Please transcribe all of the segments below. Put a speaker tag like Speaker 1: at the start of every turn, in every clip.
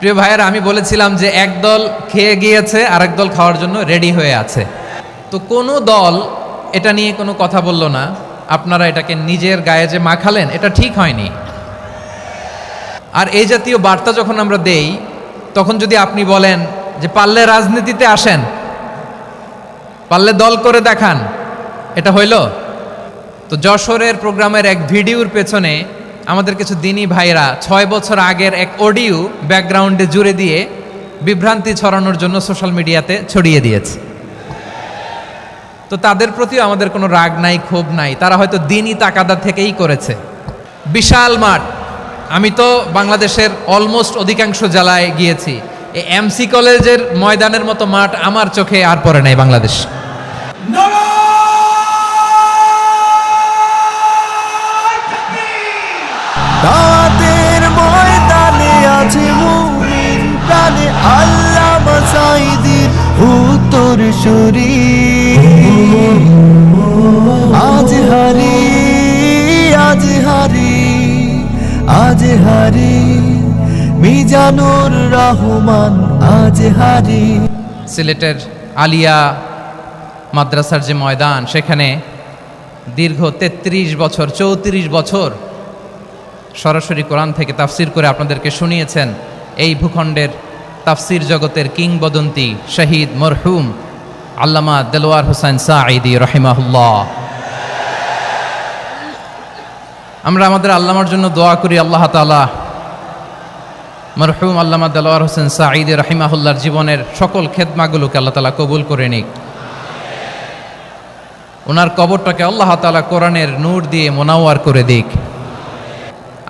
Speaker 1: প্রিয় ভাইয়েরা, আমি বলেছিলাম যে একদল খেয়ে গিয়েছে আর একদল খাওয়ার জন্য রেডি হয়ে আছে। তো কোনো দল এটা নিয়ে কোনো কথা বলল না। আপনারা এটাকে নিজের গায়ে যে মাখালেন, এটা ঠিক হয়নি। আর এই জাতীয় বার্তা যখন আমরা দেই, তখন যদি আপনি বলেন যে পারলে রাজনীতিতে আসেন, পারলে দল করে দেখান, এটা হইল? তো যশোরের প্রোগ্রামের এক ভিডিওর পেছনে আমাদের কিছু দিনী ভাইরা 6 বছর আগের এক অডিও ব্যাকগ্রাউন্ডে জুড়ে দিয়ে বিভ্রান্তি ছড়ানোর জন্য সোশ্যাল মিডিয়াতে ছড়িয়ে দিয়েছে। তো তাদের প্রতিও আমাদের কোনো রাগ নাই, ক্ষোভ নাই। তারা হয়তো দিনই তাকাদা থেকেই করেছে। বিশাল মাঠ, আমি তো বাংলাদেশের অলমোস্ট অধিকাংশ জেলায় গিয়েছি। এই এমসি কলেজের ময়দানের মতো মাঠ আমার চোখে আর পড়ে নাই বাংলাদেশ।
Speaker 2: দাওয়াতের ময়দানে আছে মুমিন প্রাণে আল্লামা সাঈদীর উত্তরসূরি। আজ হারি আজ হারি আজ হারি মিজানুর রহমান আজ হারি।
Speaker 1: সিলেটের আলিয়া মাদ্রাসার যে ময়দান, সেখানে দীর্ঘ 33 বছর 34 বছর সরাসরি কোরআন থেকে তাফসির করে আপনাদেরকে শুনিয়েছেন এই ভূখণ্ডের তাফসির জগতের কিংবদন্তি শহীদ মরহুম আল্লামা দেলোয়ার হোসেন সাঈদী রাহিমাহুল্লাহ। আমরা আমাদের আল্লামার জন্য দোয়া করি, আল্লাহ তাআলা মরহুম আল্লামা দেলোয়ার হোসেন সাঈদী রাহিমাহুল্লাহর জীবনের সকল খেদমাগুলোকে আল্লাহ তাআলা কবুল করে নিক। ওনার কবরটাকে আল্লাহ তাআলা কোরআনের নূর দিয়ে মোনাওয়ার করে দিক।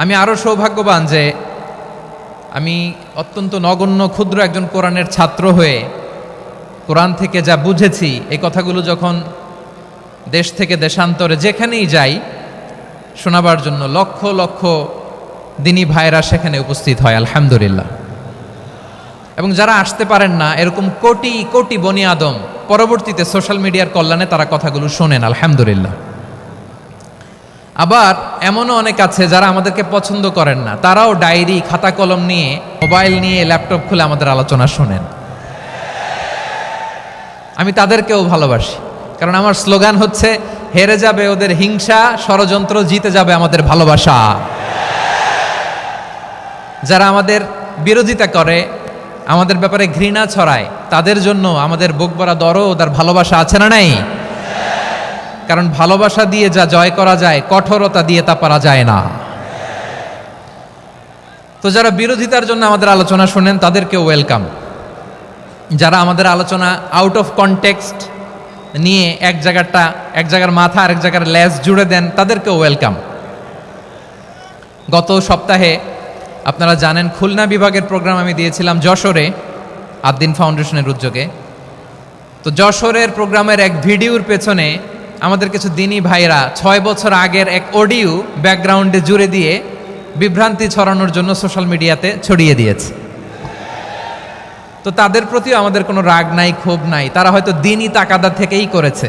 Speaker 1: আমি আরও সৌভাগ্যবান যে আমি অত্যন্ত নগণ্য ক্ষুদ্র একজন কোরআনের ছাত্র হয়ে কোরআন থেকে যা বুঝেছি, এই কথাগুলো যখন দেশ থেকে দেশান্তরে যেখানেই যাই শোনাবার জন্য লক্ষ লক্ষ দিনী ভাইরা সেখানে উপস্থিত হয়, আলহামদুলিল্লাহ। এবং যারা আসতে পারেন না, এরকম কোটি কোটি বনি আদম পরবর্তীতে সোশ্যাল মিডিয়ার কল্যাণে তারা কথাগুলো শোনেন, আলহামদুলিল্লাহ। আবার এমনও অনেক আছে যারা আমাদেরকে পছন্দ করেন না, তারাও ডায়েরি খাতা কলম নিয়ে, মোবাইল নিয়ে, ল্যাপটপ খুলে আমাদের আলোচনা শোনেন। আমি তাদেরকেও ভালোবাসি, কারণ আমার স্লোগান হচ্ছে হেরে যাবে ওদের হিংসা, ষড়যন্ত্র, জিতে যাবে আমাদের ভালোবাসা। যারা আমাদের বিরোধিতা করে, আমাদের ব্যাপারে ঘৃণা ছড়ায়, তাদের জন্য আমাদের বুক ভরা দরদ আর ভালোবাসা আছে না নাই? কারণ ভালোবাসা দিয়ে যা জয় করা যায়, কঠোরতা দিয়ে তা পারা যায় না। তো যারা বিরোধিতার জন্য আমাদের আলোচনা শোনেন, তাদেরকেও ওয়েলকাম। যারা আমাদের আলোচনা আউট অফ কনটেক্সট নিয়ে এক জায়গার মাথা আর এক জায়গার লেজ জুড়ে দেন, তাদেরকেও ওয়েলকাম। গত সপ্তাহে আপনারা জানেন খুলনা বিভাগের প্রোগ্রাম আমি দিয়েছিলাম যশোরে আদ্দিন ফাউন্ডেশনের উদ্যোগে। তো যশোরের প্রোগ্রামের এক ভিডিওর পেছনে আমাদের কিছু দিনী ভাইরা 6 বছর আগের এক অডিও ব্যাকগ্রাউন্ডে জুড়ে দিয়ে বিভ্রান্তি ছড়ানোর জন্য সোশ্যাল মিডিয়াতে ছড়িয়ে দিয়েছে। তো তাদের প্রতিও আমাদের কোনো রাগ নাই, ক্ষোভ নাই। তারা হয়তো দিনই তাকাদা থেকেই করেছে,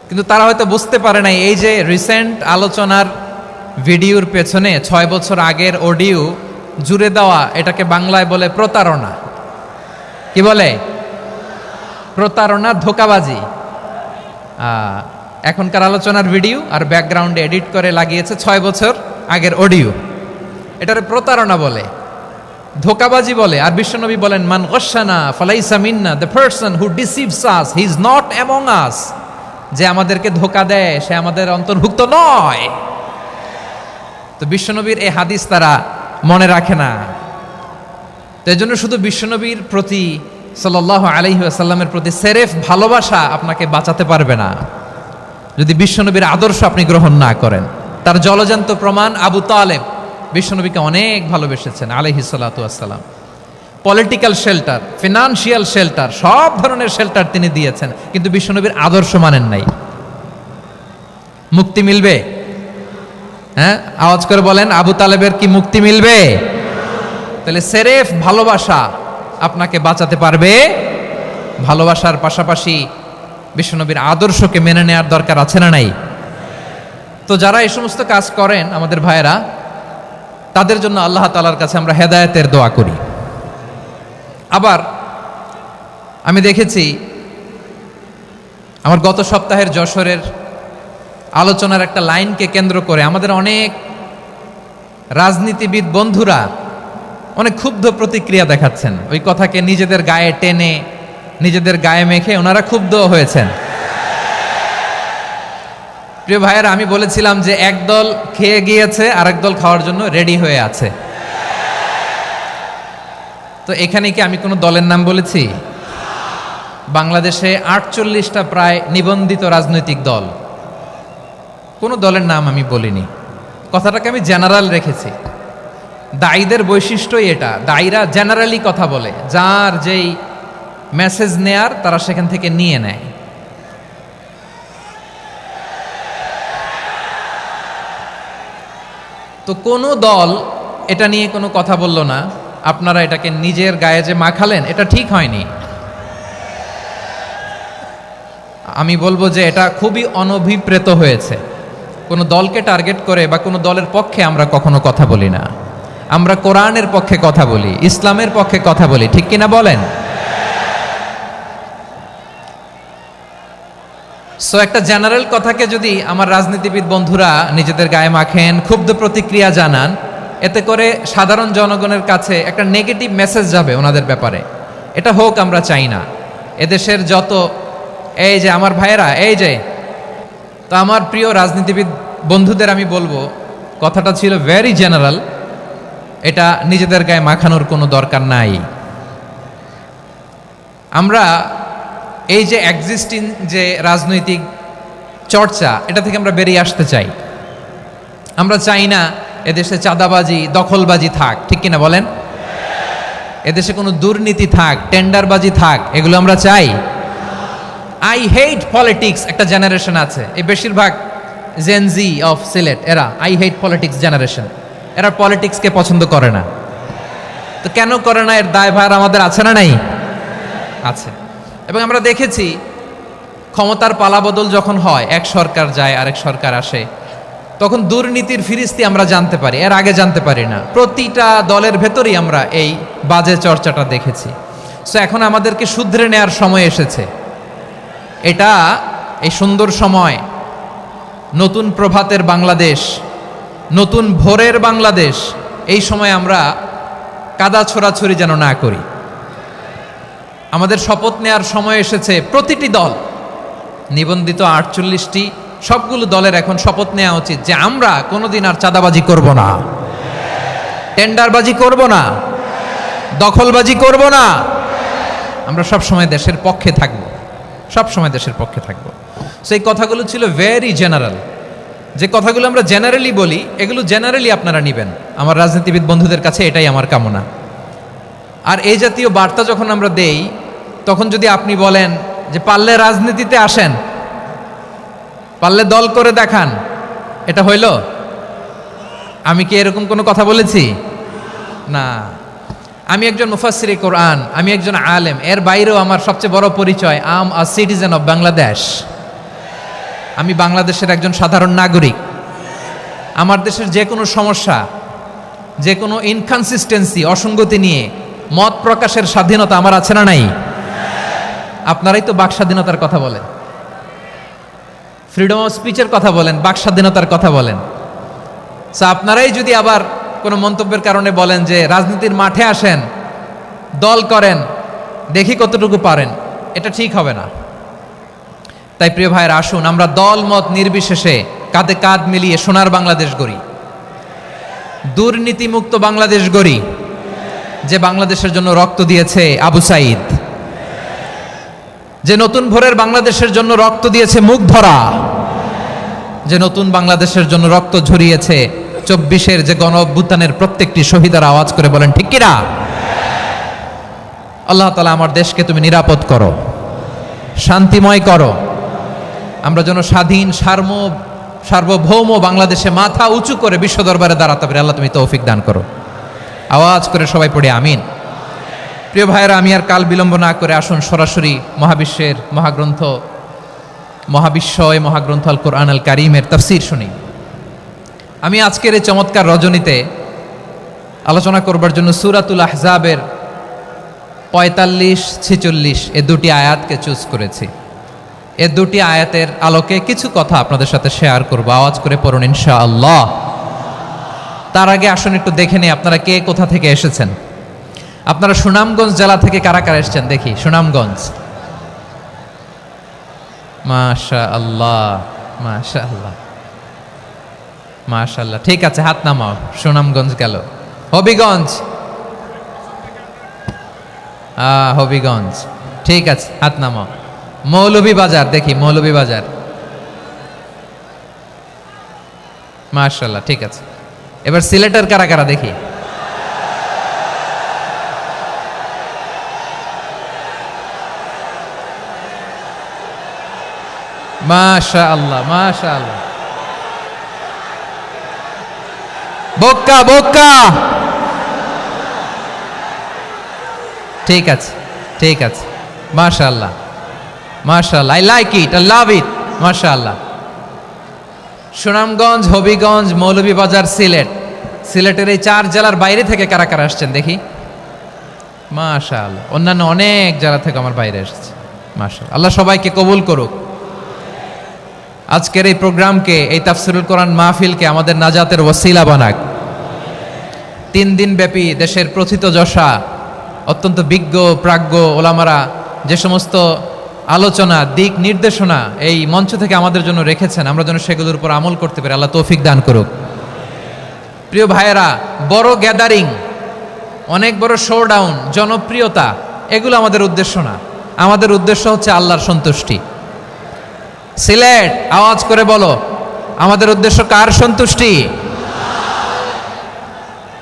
Speaker 1: কিন্তু তারা হয়তো বুঝতে পারে নাই এই যে রিসেন্ট আলোচনার ভিডিওর পেছনে 6 বছর আগের অডিও জুড়ে দেওয়া, এটাকে বাংলায় বলে প্রতারণা। কি বলে? প্রতারণা, ধোঁকাবাজি। এখনকার আলোচনার ভিডিও আর ব্যাকগ্রাউন্ডে এডিট করে লাগিয়েছে 6 বছর আগের অডিও। এটারে প্রতারণা বলে, ধোঁকাবাজি বলে। আর বিশ্বনবী বলেন, মান গশানা ফালাইসা মিন্না, the person who deceives us he is not among us. যে আমাদেরকে ধোঁকা দেয় সে আমাদের অন্তর্ভুক্ত নয়। তো বিশ্বনবীর এই হাদিস তারা মনে রাখে না। তো এই জন্য শুধু বিশ্বনবীর প্রতি সাল্লাল্লাহু আলাইহি ওয়াসাল্লামের প্রতি সেরেফ ভালোবাসা আপনাকে বাঁচাতে পারবে না যদি বিশ্বনবীর আদর্শ আপনি গ্রহণ না করেন। তার জলজান্ত প্রমাণ, আবু তালেব বিশ্বনবীকে অনেক ভালোবেসেছেন আলাইহিস সালাতু ওয়াসসালাম। পলিটিক্যাল শেল্টার, ফিনান্সিয়াল শেল্টার, সব ধরনের শেল্টার তিনি দিয়েছেন, কিন্তু বিশ্বনবীর আদর্শ মানেন নাই। মুক্তি মিলবে? হ্যাঁ, আওয়াজ করে বলেন, আবু তালেবের কি মুক্তি মিলবে? তাহলে সেরেফ ভালোবাসা আপনাকে বাঁচাতে পারবে। ভালোবাসার পাশাপাশি বিশ্বনবীর আদর্শকে মেনে নেওয়ার দরকার আছে না নাই? তো যারা এই সমস্ত কাজ করেন আমাদের ভাইয়েরা, তাদের জন্য আল্লাহ তাআলার কাছে আমরা হেদায়েতের দোয়া করি। আবার আমি দেখেছি আমার গত সপ্তাহের যশোরের আলোচনার একটা লাইনকে কেন্দ্র করে আমাদের অনেক রাজনীতিবিদ বন্ধুরা অনেক ক্ষুব্ধ প্রতিক্রিয়া দেখাচ্ছেন। ওই কথাকে নিজেদের গায়ে টেনে নিজেদের গায়ে মেখে ওনারা ক্ষুব্ধ হয়েছেন। প্রিয় ভাইয়েরা, আমি বলেছিলাম যে একদল খেয়ে গিয়েছে আর একদল খাওয়ার জন্য রেডি হয়ে আছে। তো এখানে কি আমি কোনো দলের নাম বলেছি? বাংলাদেশে 48টা প্রায় নিবন্ধিত রাজনৈতিক দল, কোনো দলের নাম আমি বলিনি। কথাটাকে আমি জেনারেল রেখেছি। দায়ীদের বৈশিষ্ট্যই এটা, দায়ীরা জেনারেলি কথা বলে, যার যেই মেসেজ নেয়ার তারা সেখান থেকে নিয়ে নেয়। তো কোনো দল এটা নিয়ে কোনো কথা বলল না, আপনারা এটাকে নিজের গায়ে যে মাখালেন এটা ঠিক হয়নি। আমি বলবো যে এটা খুবই অনভিপ্রেত হয়েছে। কোনো দলকে টার্গেট করে বা কোনো দলের পক্ষে আমরা কখনো কথা বলি না। আমরা কোরআনের পক্ষে কথা বলি, ইসলামের পক্ষে কথা বলি, ঠিক কিনা বলেন? সো একটা জেনারেল কথাকে যদি আমার রাজনীতিবিদ বন্ধুরা নিজেদের গায়ে মাখেন, ক্ষুব্ধ প্রতিক্রিয়া জানান, এতে করে সাধারণ জনগণের কাছে একটা নেগেটিভ মেসেজ যাবে ওনাদের ব্যাপারে। এটা হোক আমরা চাই না। এদেশের যত এই যে আমার ভাইয়েরা, এই যে তো আমার প্রিয় রাজনীতিবিদ বন্ধুদের আমি বলবো, কথাটা ছিল ভেরি জেনারেল, এটা নিজেদের গায়ে মাখানোর কোনো দরকার নাই। আমরা এই যে এক্সিস্টিং যে রাজনৈতিক চর্চা, এটা থেকে আমরা বেরিয়ে আসতে চাই। আমরা চাই না এদেশে চাঁদাবাজি, দখলবাজি থাক, ঠিক কিনা বলেন? এদেশে কোনো দুর্নীতি থাক, টেন্ডারবাজি থাক, এগুলো আমরা চাই। আই হেট পলিটিক্স একটা জেনারেশন আছে, এই বেশিরভাগ জেনজি অফ সিলেট, এরা আই হেট পলিটিক্স জেনারেশন, এরা পলিটিক্সকে পছন্দ করে না। তো কেন করে না, এর দায়ভার আমাদের আছে না নাই? আছে। এবং আমরা দেখেছি ক্ষমতার পালাবদল যখন হয়, এক সরকার যায় আরেক সরকার আসে, তখন দুর্নীতির ফিরিস্তি আমরা জানতে পারি, এর আগে জানতে পারি না। প্রতিটা দলের ভেতরেই আমরা এই বাজে চর্চাটা দেখেছি। সো এখন আমাদেরকে শুধরে নেয়ার সময় এসেছে। এটা এই সুন্দর সময়, নতুন প্রভাতের বাংলাদেশ, নতুন ভোরের বাংলাদেশ, এই সময় আমরা কাদা ছোড়াছুড়ি যেন না করি। আমাদের শপথ নেয়ার সময় এসেছে। প্রতিটি দল, নিবন্ধিত 48টি, সবগুলো দলের এখন শপথ নেওয়া উচিত যে আমরা কোনোদিন আর চাঁদাবাজি করব না, টেন্ডারবাজি করব না, দখলবাজি করব না। আমরা সব সময় দেশের পক্ষে থাকব, সব সময় দেশের পক্ষে থাকব। সেই কথাগুলো ছিল ভেরি জেনারেল। যে কথাগুলো আমরা জেনারেলি বলি, এগুলো জেনারেলি আপনারা নেবেন। আমার রাজনীতিবিদ বন্ধুদের কাছে এটাই আমার কামনা। আর এই জাতীয় বার্তা যখন আমরা দেই, তখন যদি আপনি বলেন যে পারলে রাজনীতিতে আসেন, পারলে দল করে দেখান, এটা হইল? আমি কি এরকম কোনো কথা বলেছি? না। আমি একজন মুফাসসিরে কোরআন, আমি একজন আলেম, এর বাইরেও আমার সবচেয়ে বড় পরিচয় আম আ সিটিজেন অফ বাংলাদেশ। আমি বাংলাদেশের একজন সাধারণ নাগরিক। আমার দেশের যে কোনো সমস্যা, যে কোনো ইনকনসিস্টেন্সি, অসঙ্গতি নিয়ে মত প্রকাশের স্বাধীনতা আমার আছে না নাই? আপনারাই তো বাক স্বাধীনতার কথা বলেন, ফ্রিডম অফ স্পিচের কথা বলেন, বাক স্বাধীনতার কথা বলেন। আপনারাই যদি আবার কোনো মন্তব্যের কারণে বলেন যে রাজনীতির মাঠে আসেন, দল করেন, দেখি কতটুকু পারেন, এটা ঠিক হবে না। তাই প্রিয় ভাইয়ের, আসুন আমরা দল মত নির্বিশেষে কাঁধে কাঁধ মিলিয়ে সোনার বাংলাদেশ গড়ি, দুর্নীতিমুক্ত বাংলাদেশ গড়ি, যে বাংলাদেশের জন্য রক্ত দিয়েছে আবু সাঈদ, যে নতুন ভোরের বাংলাদেশের জন্য রক্ত দিয়েছে মুগ্ধরা, যে নতুন বাংলাদেশের জন্য রক্ত ঝরিয়েছে 24-এর যে গণ অভ্যুত্থানের প্রত্যেকটি শহীদার। আওয়াজ করে বলেন ঠিক কিনা? আল্লাহ তাআলা আমার দেশকে তুমি নিরাপদ করো, শান্তিময় করো। আমরা যেন স্বাধীন সার্বভৌম বাংলাদেশে মাথা উঁচু করে বিশ্ব দরবারে দাঁড়াতে পারি। আল্লাহ তুমি তৌফিক দান করো। আওয়াজ করে সবাই পড়ে আমিন। প্রিয় ভাইয়েরা, আমি আর কাল বিলম্ব না করে আসুন সরাসরি মহাবিশ্বের মহাগ্রন্থ, মহাগ্রন্থ আল কোরআন আল কারীমের তাফসীর শুনি। আমি আজকের এই চমৎকার রজনীতে আলোচনা করবার জন্য সূরাতুল আহজাবের 45-46 এ দুটি আয়াতকে চুজ করেছি। এ দুটি আয়াতের আলোকে কিছু কথা আপনাদের সাথে শেয়ার করব। আওয়াজ করে পড়ুন ইনশাআল্লাহ। তার আগে আসুন একটু দেখে নিই আপনারা কে কোথা থেকে এসেছেন। আপনারা সুনামগঞ্জ জেলা থেকে কারা কারা এসেছেন দেখি। সুনামগঞ্জ, মাশাআল্লাহ মাশাআল্লাহ মাশাআল্লাহ, ঠিক আছে, হাত নামাও। সুনামগঞ্জ গেল। হবিগঞ্জ, হবিগঞ্জ, ঠিক আছে, হাত নামাও। মৌলভীবাজার, দেখি মৌলভীবাজার, মাশাআল্লাহ, ঠিক আছে। এবার সিলেটের কারা কারা দেখি। মাশাআল্লাহ মাশাআল্লাহ। বক্কা বক্কা, ঠিক আছে ঠিক আছে, মাশাআল্লাহ মাশাআল্লাহ, I like it, I love it, মাশাআল্লাহ। সুনামগঞ্জ, হবিগঞ্জ, মৌলভীবাজার, সিলেট। সিলেটের এই 4 জেলার বাইরে থেকে কারা কারা আসছেন দেখি। মাশাআল্লাহ, অন্যান্য অনেক জেলা থেকে আমার বাইরে এসেছে, মাশাআল্লাহ। আল্লাহ সবাইকে কবুল করুক। আজকের এই প্রোগ্রামকে, এই তাফসিরুল কোরআন মাহফিলকে আমাদের নাজাতের ওসিলা বানাক। 3 দিন ব্যাপী দেশের প্রথিতযশা অত্যন্ত বিজ্ঞ প্রাজ্ঞ ওলামারা যে সমস্ত আলোচনা, দিক নির্দেশনা এই মঞ্চ থেকে আমাদের জন্য রেখেছেন, আমরা যেন সেগুলোর উপর আমল করতে পারি। আল্লাহ তৌফিক দান করুক। প্রিয় ভাইয়েরা, বড় গ্যাদারিং, অনেক বড় শোডাউন, জনপ্রিয়তা, এগুলো আমাদের উদ্দেশ্য না। আমাদের উদ্দেশ্য হচ্ছে আল্লাহর সন্তুষ্টি। সিলেট, আওয়াজ করে বলো, আমাদের উদ্দেশ্য কার সন্তুষ্টি?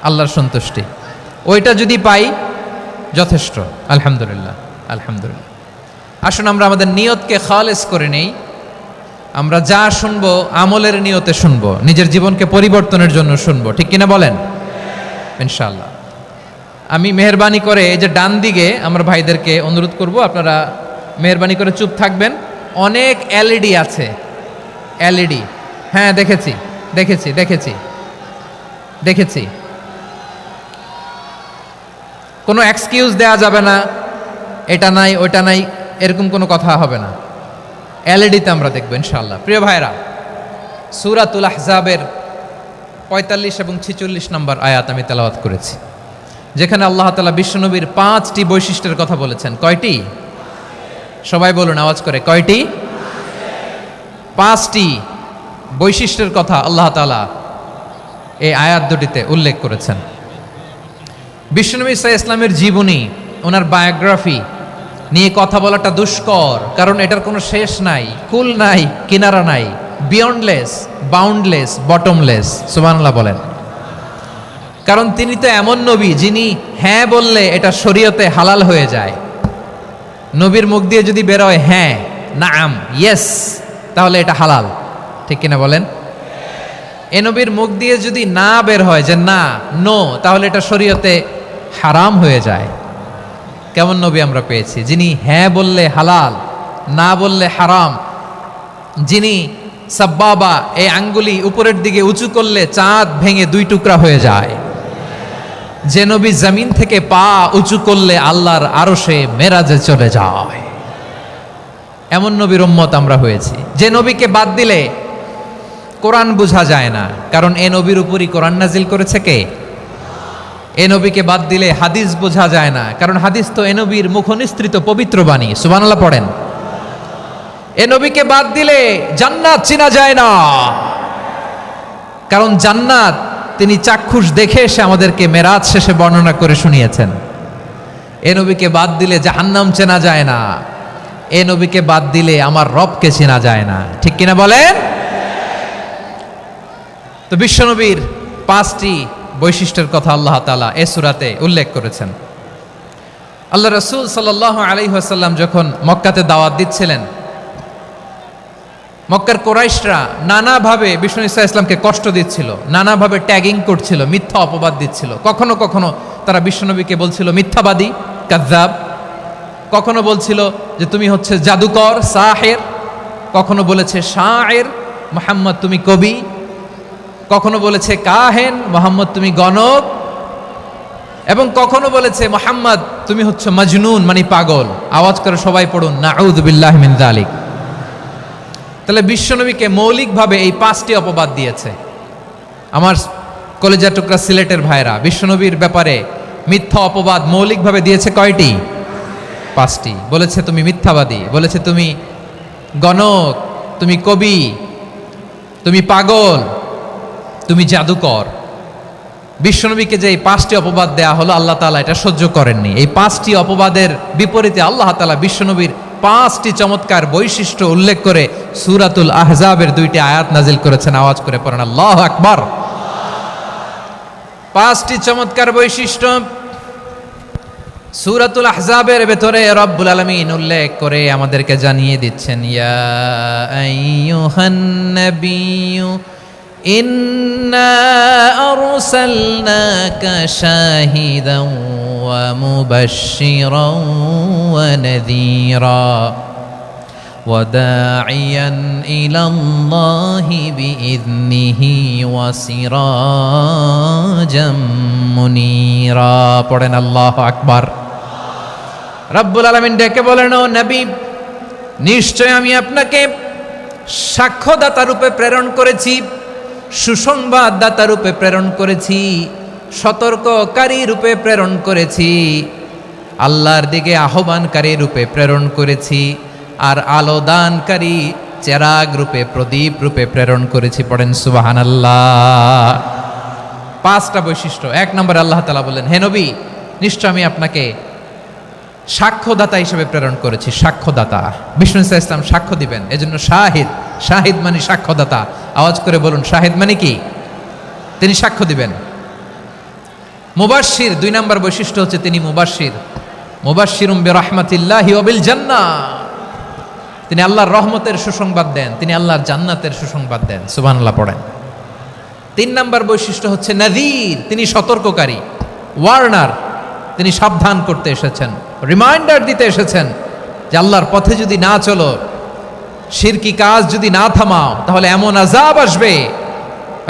Speaker 1: আল্লাহর সন্তুষ্টি। ওইটা যদি পাই যথেষ্ট, আলহামদুলিল্লাহ আলহামদুলিল্লাহ। আসুন আমরা আমাদের নিয়তকে খালেস করে নেই। আমরা যা শুনবো আমলের নিয়তে শুনবো, নিজের জীবনকে পরিবর্তনের জন্য শুনবো, ঠিক কিনা বলেন? ইনশাআল্লাহ। আমি মেহরবানি করে এই যে ডান দিকে আমরা ভাইদেরকে অনুরোধ করব, আপনারা মেহরবানি করে চুপ থাকবেন। অনেক এলইডি আছে, এলইডি, হ্যাঁ দেখেছি দেখেছি দেখেছি দেখেছি। কোনো এক্সকিউজ দেয়া যাবে না, এটা নাই ওইটা নাই, এরকম কোনো কথা হবে না। এলইডিতে আমরা দেখবো ইনশাআল্লাহ। প্রিয় ভাইরা, সূরাতুল আহজাবের 45 এবং 46 নম্বর আয়াত আমি তেলাওয়াত করেছি, যেখানে আল্লাহ তাআলা বিশ্বনবীর 5টি বৈশিষ্ট্যের কথা বলেছেন। কয়টি? সবাই বলুন আওয়াজ করে, কয়টি? 5টি বৈশিষ্ট্যের কথা আল্লাহ তাআলা এই আয়াত দুটিতে উল্লেখ করেছেন। বিশ্বনবী সাল্লাল্লাহু আলাইহি ইসলামের জীবনী, ওনার বায়োগ্রাফি নিয়ে কথা বলাটা দুষ্কর, কারণ এটার কোনো শেষ নাই, কুল নাই, কিনারা নাই, বিয়ন্ডলেস, বাউন্ডলেস, বটমলেস। সুবহানাল্লাহ বলেন। কারণ তিনি তো এমন নবী যিনি হ্যাঁ বললে এটা শরীয়তে হালাল হয়ে যায়। নবীর মুখ দিয়ে যদি বেরোয় হ্যাঁ, নাম, ইয়েস, তাহলে এটা হালাল, ঠিক কিনা বলেন? এ নবীর মুখ দিয়ে যদি না বের হয় যে না, নো, তাহলে এটা শরীয়তে হারাম হয়ে যায়। কেমন নবী আমরা পেয়েছি, যিনি হ্যাঁ বললে হালাল, না বললে হারাম, যিনি সাব্বাবা, এই আঙ্গুলি উপরের দিকে উঁচু করলে চাঁদ ভেঙে 2 টুকরা হয়ে যায়, যে নবী জমিন থেকে পা উঁচু করলে আল্লাহর আরশে মেরাজে চলে যায়, এমন নবীর উম্মত আমরা হয়েছি। যে নবীকে বাদ দিলে কোরআন বোঝা যায় না, কারণ এ নবীর উপরই কোরআন নাজিল করেছে কে? এ নবীকে বাদ দিলে হাদিস বোঝা যায় না, কারণ হাদিস তো এ নবীর মুখনিসৃত পবিত্র বাণী। সুবহানাল্লাহ পড়েন। এ নবীকে বাদ দিলে জান্নাত চেনা যায় না, কারণ জান্নাত তিনি চাক্ষুষ দেখে এসে আমাদেরকে মেরাজ শেষে বর্ণনা করে শুনিয়েছেন। এ নবীকে বাদ দিলে জাহান্নাম চেনা যায় না, এ নবীকে বাদ দিলে আমার রবকে চেনা যায় না, ঠিক কিনা বলেন? তো বিশ্বনবীর 5টি বৈশিষ্ট্যের কথা আল্লাহ তাআলা এই সূরাতে উল্লেখ করেছেন। আল্লাহ রাসূল সাল্লাল্লাহু আলাইহি ওয়াসাল্লাম যখন মক্কাতে দাওয়াত দিচ্ছিলেন, মক্কার কুরাইশরা নানাভাবে বিষ্ণু ঈসা ইসলামকে কষ্ট দিচ্ছিল, নানাভাবে ট্যাগিং করছিল, মিথ্যা অপবাদ দিচ্ছিল। কখনো কখনো তারা বিশ্বনবীকে বলছিল মিথ্যাবাদী, কাযযাব। কখনো বলছিল যে তুমি হচ্ছে জাদুকর, সাহের। কখনো বলেছে শায়ের, মুহাম্মদ তুমি কবি। কখনো বলেছে কাহেন, মুহাম্মদ তুমি গণক। এবং কখনো বলেছে মুহাম্মদ তুমি হচ্ছে মাজনুন মানে পাগল। আওয়াজ করে সবাই পড়ুন নাউযু বিল্লাহি মিন যালিক। তাহলে বিশ্বনবীকে মৌলিকভাবে এই 5টি অপবাদ দিয়েছে। আমার কলেজা টুকরা সিলেটের ভাইরা, বিশ্বনবীর ব্যাপারে মিথ্যা অপবাদ মৌলিকভাবে দিয়েছে কয়টি? 5টি। বলেছে তুমি মিথ্যাবাদী, বলেছে তুমি গণক, তুমি কবি, তুমি পাগল, তুমি জাদুকর। বিশ্বনবীকে যে এই 5টি অপবাদ দেয়া হলো, আল্লাহ তাআলা এটা সহ্য করেননি। এই 5টি অপবাদের বিপরীতে আল্লাহ তাআলা বিশ্বনবীর 5টি চমৎকার বৈশিষ্ট্য উল্লেখ করে সূরাতুল আহজাবের 2টি আয়াত নাজিল করেছেন। আওয়াজ করে পড়েন আল্লাহু আকবার। 5টি চমৎকার বৈশিষ্ট্য সূরাতুল আহজাবের ভেতরে রব্বুল আলামিন উল্লেখ করে আমাদেরকে জানিয়ে দিচ্ছেন, ইয়া আইয়ুহান নাবিয়্যু ইন্না আরসালনাকা শাহিদান ওয়া মুবাশশিরান ওয়া নাযীরা ওয়া দাঈয়ান ইলাল্লাহি বিইذনিহি ওয়া সিরাজাম মুনীরা। পড়েন আল্লাহু আকবার। রব্বুল আলামিন ডেকে বলেন, ও নবী, নিশ্চয় আমি আপনাকে সাক্ষ্যদাতা রূপে প্রেরণ করেছি, সুসংবাদদাতা রূপে প্রেরণ করেছি, সতর্ককারী রূপে প্রেরণ করেছি, আল্লাহর দিকে আহ্বানকারী রূপে প্রেরণ করেছি, আর আলো দানকারী চেরাগ রূপে, প্রদীপ রূপে প্রেরণ করেছি। পড়েন সুবহানাল্লাহ। 5টা বৈশিষ্ট্য। 1 নম্বরে আল্লাহ তাআলা বললেন, হে নবী, নিশ্চয় আমি আপনাকে সাক্ষ্যদাতা হিসেবে প্রেরণ করেছি। সাক্ষ্যদাতা, বিষ্ণু ইসা ইসলাম সাক্ষ্য দিবেন, এজন্য শাহিদ। শাহিদ মানে সাক্ষ্যদাতা। আওয়াজ করে বলুন, শাহিদ মানে কি? তিনি সাক্ষ্য দিবেন। মুবাশশির, 2 নম্বর বৈশিষ্ট্য হচ্ছে তিনি মুবাশশির। মুবাশশিরুম বিরাহমাতিল্লাহি ওয়া বিল জান্নাহ। তিনি আল্লাহর রহমতের সুসংবাদ দেন, তিনি আল্লাহর জান্নাতের সুসংবাদ দেন। সুবহানাল্লাহ পড়েন। 3 নম্বর বৈশিষ্ট্য হচ্ছে নাযীর, তিনি সতর্ককারী, ওয়ার্নার। তিনি সাবধান করতে এসেছেন, রিমাইন্ডার দিতে এসেছেন যে আল্লাহর পথে যদি না চলো, শিরকি কাজ যদি না থামাও, তাহলে এমন আযাব আসবে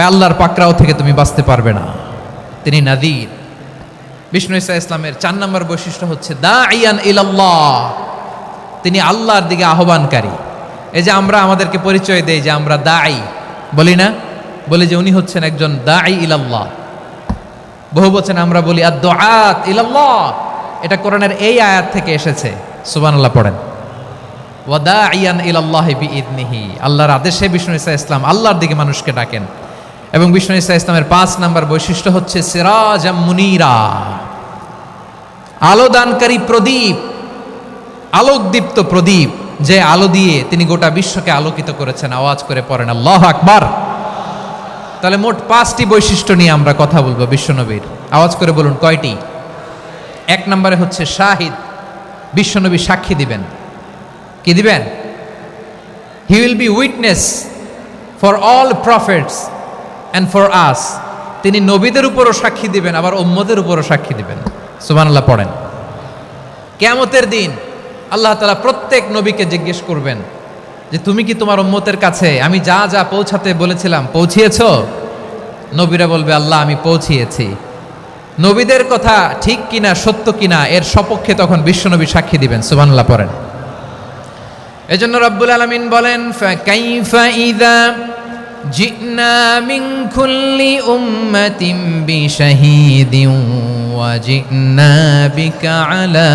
Speaker 1: আল্লাহর পাকড়াও থেকে তুমি বাঁচতে পারবে না। তিনি নাযীর। বিষ্ণু ইসা ইসলামের 4 নম্বর বৈশিষ্ট্য হচ্ছে দাঈয়ান ইলাল্লাহ, তিনি আল্লাহর দিকে আহ্বানকারী। এই যে আমরা আমাদেরকে পরিচয় দেই যে আমরা দাঈ, বলি না? বলি যে উনি হচ্ছেন একজন দাঈ ইলাল্লাহ। বহু বচনে আমরা বলি আদ-দুআত ইলাল্লাহ। এটা কোরআনের এই আয়াত থেকে এসেছে। সুবহানাল্লাহ পড়েন। ওয়া দাঈয়ান ইলাল্লাহি বিইذনিহি, আল্লাহর আদেশে বিষ্ণু ইসা ইসলাম আল্লাহর দিকে মানুষকে ডাকেন। এবং বিষ্ণু ইসা ইসলামের 5 নম্বর বৈশিষ্ট্য হচ্ছে সিরাজাম মুনীরা, আলোদানকারী প্রদীপ, আলোকদীপ্ত প্রদীপ, যে আলো দিয়ে তিনি গোটা বিশ্বকে আলোকিত করেছেন। আওয়াজ করে পড়েন আল্লাহু আকবার। তাহলে মোট 5টি বৈশিষ্ট্য নিয়ে আমরা কথা বলবো বিশ্বনবীর। আওয়াজ করে বলুন কয়টি? 1 নম্বরে হচ্ছে শাহিদ, বিশ্বনবী সাক্ষী দিবেন। কি দিবেন? He will be witness for all prophets and for us. তিনি নবীদের উপরও সাক্ষী দিবেন, আবার উম্মতের উপরও সাক্ষী দিবেন। সুবহানাল্লাহ পড়েন। কিয়ামতের দিন আল্লাহ তাআলা প্রত্যেক নবীকে জিজ্ঞেস করবেন যে তুমি কি তোমার উম্মতের কাছে আমি যা যা পৌঁছাতে বলেছিলাম পৌঁছিয়েছো? নবীরা বলবে আল্লাহ আমি পৌঁছিয়েছি। নবীদের কথা ঠিক কিনা, সত্য কিনা, এর সপক্ষে তখন বিশ্বনবী সাক্ষী দিবেন। সুবহানাল্লাহ পড়েন। এজন্য রব্বুল আলামিন বলেন, ফাকাইফা ইযা জিনা মিন কুল্লি উম্মাতিন বিশাহীদিন ওয়া জিনা বিকা আলা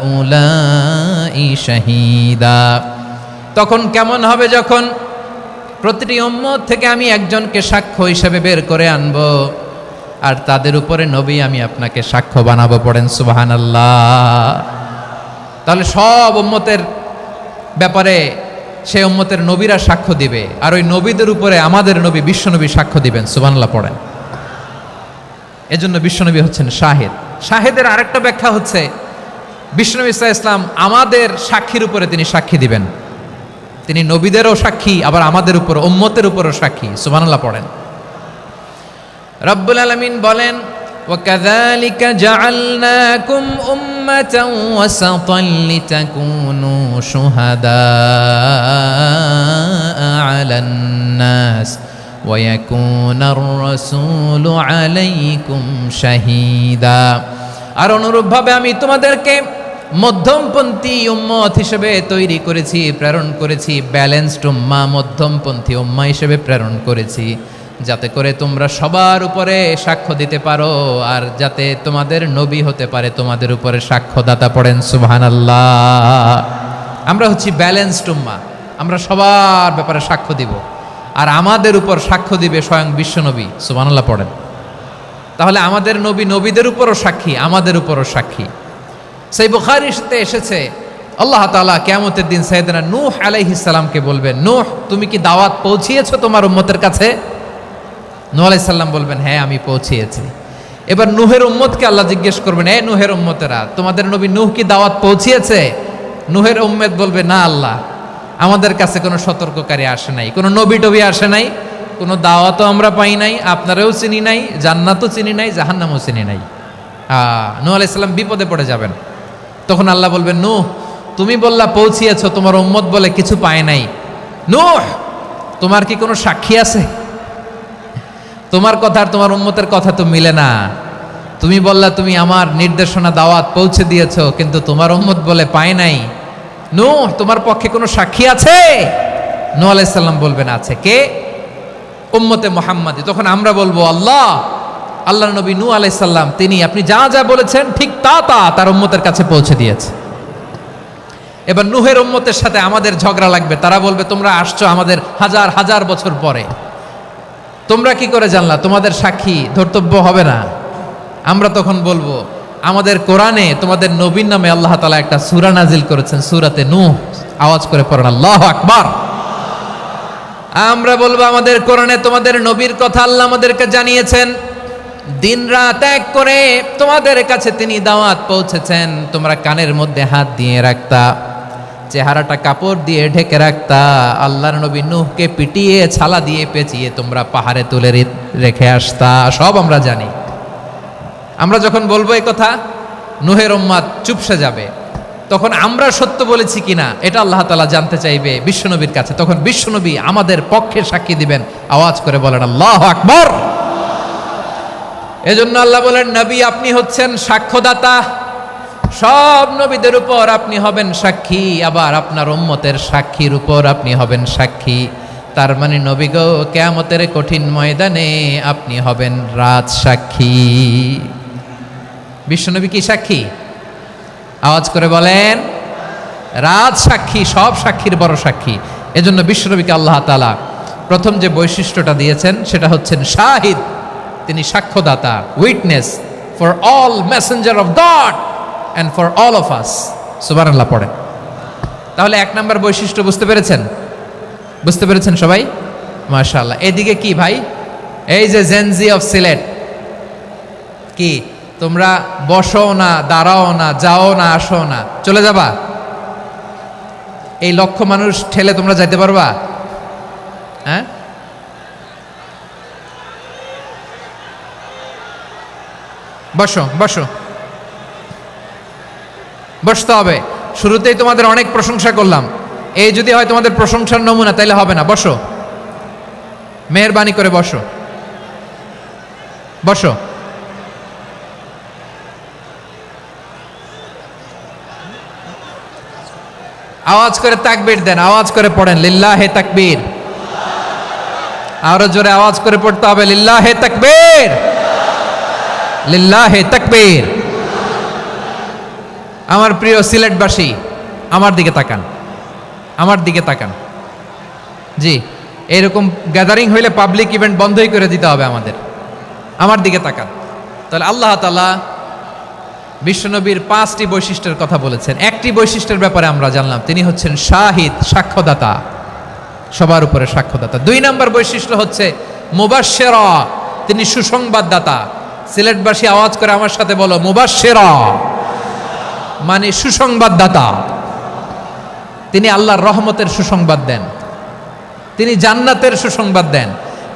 Speaker 1: হাউলাই শাহীদা। তখন কেমন হবে যখন প্রতিটি উম্মত থেকে আমি একজনকে সাক্ষ্য হিসেবে বের করে আনবো, আর তাদের উপরে নবী আমি আপনাকে সাক্ষ্য বানাবো। পড়েন সুবহানাল্লাহ। তাহলে সব উম্মতের ব্যাপারে সেই উম্মতের নবীরা সাক্ষ্য দিবে, আর ওই নবীদের উপরে আমাদের নবী বিশ্বনবী সাক্ষ্য দিবেন। সুবহানাল্লাহ পড়েন। এজন্য বিশ্বনবী হচ্ছেন শাহিদ। শাহিদের আরেকটা ব্যাখ্যা হচ্ছে বিশ্বনবী সাল্লাল্লাহু আলাইহি ওয়াসাল্লাম আমাদের সাক্ষীর উপরে তিনি সাক্ষী দিবেন। তিনি নবীদেরও সাক্ষী, আবার আমাদের উপর উম্মতের উপরও সাক্ষী। সুবহানাল্লাহ পড়েন। রব্বুল আলামিন বলেন, وَكَذَلِكَ جَعَلْنَاكُمْ أُمَّةً وَسَطًا لِتَكُونُوا شُهَدَاءَ عَلَى النَّاسِ ويكون الرسول عليكم شهيدا। আর অনুরূপভাবে আমি তোমাদেরকে মধ্যমপন্থী উম্মত হিসেবে তৈরি করেছি, প্রেরণ করেছি, ব্যালেন্সড উম্মাহ, মধ্যমপন্থী উম্মাহ হিসেবে প্রেরণ করেছি, যাতে করে তোমরা সবার উপরে সাক্ষ্য দিতে পারো, আর যাতে তোমাদের নবী হতে পারে তোমাদের উপরে সাক্ষ্যদাতা। পড়েন সুবহানাল্লাহ। আমরা হচ্ছি ব্যালেন্সড উম্মাহ, আমরা সবার ব্যাপারে সাক্ষ্য দিব, আর আমাদের উপর সাক্ষ্য দিবে স্বয়ং বিশ্বনবী। সুবহানাল্লাহ পড়েন। তাহলে আমাদের নবী নবীদের উপরও সাক্ষী, আমাদের উপরও সাক্ষী। সেই বুখারীতে এসেছে আল্লাহ তাআলা কিয়ামতের দিন সাইয়েদনা নূহ আলাইহিস সালামকে বলবেন, নূহ তুমি কি দাওয়াত পৌঁছিয়েছো তোমার উম্মতের কাছে? নূহ আলাইহিস সালাম বলবেন, হ্যাঁ আমি পৌঁছিয়েছি। এবার নূহের উম্মতকে আল্লাহ জিজ্ঞেস করবেন, এ নূহের উম্মতেরা, তোমাদের নবী নূহ কি দাওয়াত পৌঁছিয়েছে? নূহের উম্মত বলবে, না আল্লাহ, আমাদের কাছে কোনো সতর্ককারী আসে নাই, কোনো নবী টবি আসে নাই, কোনো দাওয়াতও আমরা পাই নাই, আপনারাও চিনি নাই, জান্নাতও চিনি নাই, জাহান্নামও চিনি নাই। নূহ আলাইহিস সালাম বিপদে পড়ে যাবেন। তখন আল্লাহ বলবেন, নূহ তুমি বললা পৌঁছিয়েছো, তোমার উম্মত বলে কিছু পায় নাই। নূহ তোমার কি কোনো সাক্ষী আছে? তোমার কথা আর তোমার উম্মতের কথা তো মিলে না। তুমি বললা তুমি আমার নির্দেশনা দাওয়াত পৌঁছে দিয়েছো, কিন্তু তোমার উম্মত বলে পায় নাই। নূহ তোমার পক্ষে কোনো সাক্ষী আছে? নূহ আলাইহিস সালাম বলবেন, আছে। কে? উম্মতে মুহাম্মাদি। তখন আমরা বলবো, আল্লাহ, আল্লাহর নবী নূহ আলাইহিস সালাম তিনি আপনি যা যা বলেছেন ঠিক তা তা তার উম্মতের কাছে পৌঁছে দিয়েছে। এবার নূহের উম্মতের সাথে আমাদের ঝগড়া লাগবে। তারা বলবে, তোমরা আসছো আমাদের হাজার হাজার বছর পরে, তোমরা কি করে জানলা? তোমাদের সাক্ষী ধর্তব্য হবে না। আমরা তখন বলবো, আমাদের কোরআনে তোমাদের নবীর নামে আল্লাহ তাআলা একটা সূরা নাজিল করেছেন, সূরাতে নূহ। আওয়াজ করে পড়েন আল্লাহু আকবার। আমরা বলবো, আমাদের কোরআনে তোমাদের নবীর কথা আল্লাহ আমাদেরকে জানিয়েছেন, দিন রাত এক করে তোমাদের কাছে তিনি দাওয়াত পৌঁছেছেন। তোমরা কানের মধ্যে হাত দিয়ে রাখতা, চেহারাটা কাপড় দিয়ে ঢেকে রাখতা, আল্লাহর নবী নূহকে পিটিয়ে ছালা দিয়ে পেঁচিয়ে তোমরা পাহাড়ে তুলে রেখে আসতা। সব আমরা জানি। আমরা যখন বলবো এই কথা, নূহের উম্মত চুপসে যাবে। তখন আমরা সত্য বলেছি কিনা এটা আল্লাহ তাআলা জানতে চাইবে বিশ্বনবীর কাছে। তখন বিশ্বনবী আমাদের পক্ষে সাক্ষী দিবেন। আওয়াজ করে বলেন আল্লাহু আকবার। এজন্য আল্লাহ বলেন, নবী আপনি হচ্ছেন সাক্ষ্যদাতা, সব নবীদের উপর আপনি হবেন সাক্ষী, আবার আপনার উম্মতের সাক্ষীর উপর আপনি হবেন সাক্ষী। তার মানে নবী গো, কিয়ামতের কঠিন ময়দানে আপনি হবেন রাজ সাক্ষী। বিশ্বনবী কি সাক্ষী? আওয়াজ করে বলেন, রাজ সাক্ষী, সব সাক্ষীর বড় সাক্ষী। এজন্য বিশ্বনবীকে আল্লাহ তাআলা প্রথম যে বৈশিষ্ট্যটা দিয়েছেন সেটা হচ্ছেন শাহিদ। তিনি সাক্ষ্যদাতা, witness for all messenger of God and for all of us. সুবহানাল্লাহ পড়েন। তাহলে এক নাম্বার বৈশিষ্ট্য বুঝতে পেরেছেন? বুঝতে পেরেছেন সবাই? মাশাআল্লাহ। এদিকে কি ভাই, এই যে জেনজি অফ সিলেট, কি তোমরা বসো না, দাঁড়াও না, যাও না, আসো না, চলে যাবা? এই লক্ষ মানুষ ঠেলে তোমরা যাইতে পারবা? হ্যাঁ, বসো বসো, বসতে হবে। শুরুতেই তোমাদের অনেক প্রশংসা করলাম, এই যদি হয় তোমাদের প্রশংসার নমুনা, তাইলে হবে না। বসো, মেহেরবানি করে বসো, বসো। আওয়াজ করে তাকবীর দেন, আওয়াজ করে পড়েন লিল্লাহে তাকবীর। আরো জোরে আওয়াজ করে পড়তে হবে, লিল্লাহে তাকবীর, লিল্লাহে তাকবীর। আমার প্রিয় সিলেটবাসী, আমার দিকে তাকান, আমার দিকে তাকান। জি, এইরকম গ্যাদারিং হইলে পাবলিক ইভেন্ট বন্ধই করে দিতে হবে আমাদের। আমার দিকে তাকান। তাহলে আল্লাহ তাআলা বিশ্বনবীর 5টি বৈশিষ্ট্যের কথা বলেছেন। একটি বৈশিষ্ট্যের ব্যাপারে আমরা জানলাম, তিনি হচ্ছেন শাহিদ, সাক্ষ্যদাতা, সবার উপরে সাক্ষ্যদাতা। 2 নম্বর বৈশিষ্ট্য হচ্ছে মুবাশশিরা, তিনি সুসংবাদদাতা। সিলেটবাসী আওয়াজ করে আমার সাথে বলো, মুবাশশিরা মানে সুসংবাদদাতা। তিনি আল্লাহর রহমতের সুসংবাদ দেন, তিনি জান্নাতের সুসংবাদ দেন।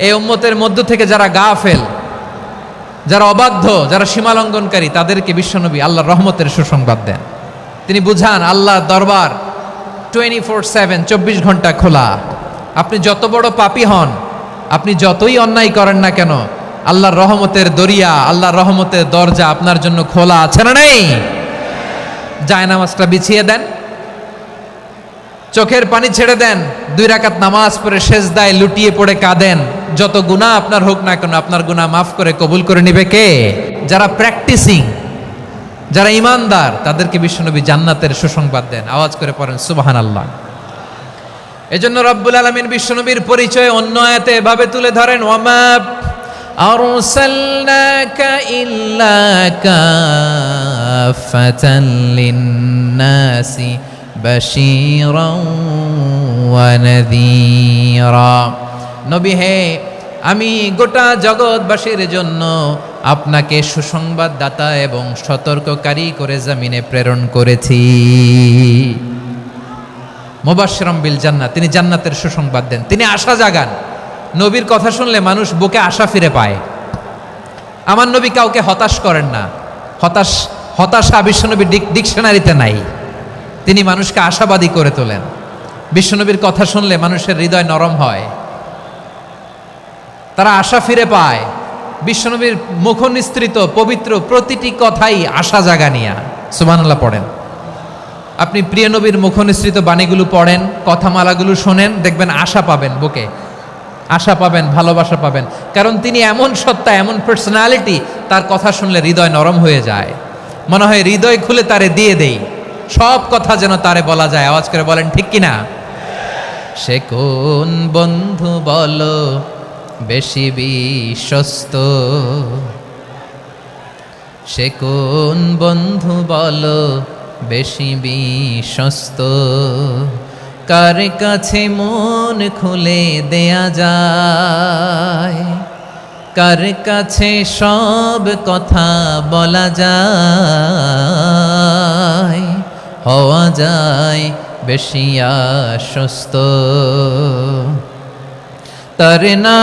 Speaker 1: এই উম্মতের মধ্য থেকে যারা গাফেল, যারা অবাধ্য, যারা সীমালঙ্ঘনকারী, তাদেরকে বিশ্বনবী আল্লাহর রহমতের সুসংবাদ দেন। তিনি বুঝান আল্লাহর দরবার 24/7, 24 ঘন্টা খোলা। আপনি যত বড় পাপী হন, আপনি যতই অন্যায় করেন না কেন, আল্লাহর রহমতের দরিয়া, আল্লাহর রহমতের দরজা আপনার জন্য খোলা আছে না নেই? জায়নামাজটা বিছিয়ে দেন, চোখের পানি ছেড়ে দেন, 2 রাকাত নামাজ পড়ে সেজদায় লুটিয়ে পড়ে কাঁদেন। যত গুনাহ আপনার হোক না কেন, আপনার গুনাহ মাফ করে কবুল করে নিবে কে? যারা প্র্যাকটিসিং, যারা ইমানদার, তাদেরকে বিশ্বনবী জান্নাতের সুসংবাদ দেন। আওয়াজ করে পড়েন সুবহানাল্লাহ। এজন্য রব্বুল আলামিন বিশ্বনবীর পরিচয় অন্য আয়াতে এভাবে তুলে ধরেন, ওয়ামা আরসালনাকা ইল্লা কাফাতান লিন-নাসি বাশীরাও ওয়া নাযীরা। নবী হে, আমি গোটা জগৎবাসীর জন্য আপনাকে সুসংবাদদাতা এবং সতর্ককারী করে জমিনে প্রেরণ করেছি। মুবাশশিরাম বিল জান্নাত, তিনি জান্নাতের সুসংবাদ দেন, তিনি আশা জাগান। নবীর কথা শুনলে মানুষ বুকে আশা ফিরে পায়। আমার নবী কাউকে হতাশ করেন না। হতাশা বিশ্বনবীর ডিকশনারিতে নাই। তিনি মানুষকে আশাবাদী করে তোলেন। বিশ্বনবীর কথা শুনলে মানুষের হৃদয় নরম হয়, তারা আশা ফিরে পায়। বিশ্বনবীর মুখ নিঃসৃত পবিত্র প্রতিটি কথাই আশা জাগানিয়া। সুবহানাল্লাহ পড়েন। আপনি প্রিয় নবীর মুখ নিঃসৃত বাণীগুলো পড়েন, কথামালাগুলো শোনেন, দেখবেন আশা পাবেন, বুকে আশা পাবেন, ভালোবাসা পাবেন। কারণ তিনি এমন সত্তা, এমন পার্সোনালিটি, তার কথা শুনলে হৃদয় নরম হয়ে যায়। মনে হয় হৃদয় খুলে তারে দিয়ে দেই, সব কথা যেন তারে বলা যায়। আওয়াজ করে বলেন ঠিক কিনা? সে কোন বন্ধু বলো বেশি বিশ্বস্ত, সে কোন বন্ধু বলো বেশি বিশ্বস্ত, কার কাছে মন খুলে দেয়া যায়, কার কাছে সব কথা বলা যায়, হওয়া যায় বেশি আশ্বস্ত। তার নাম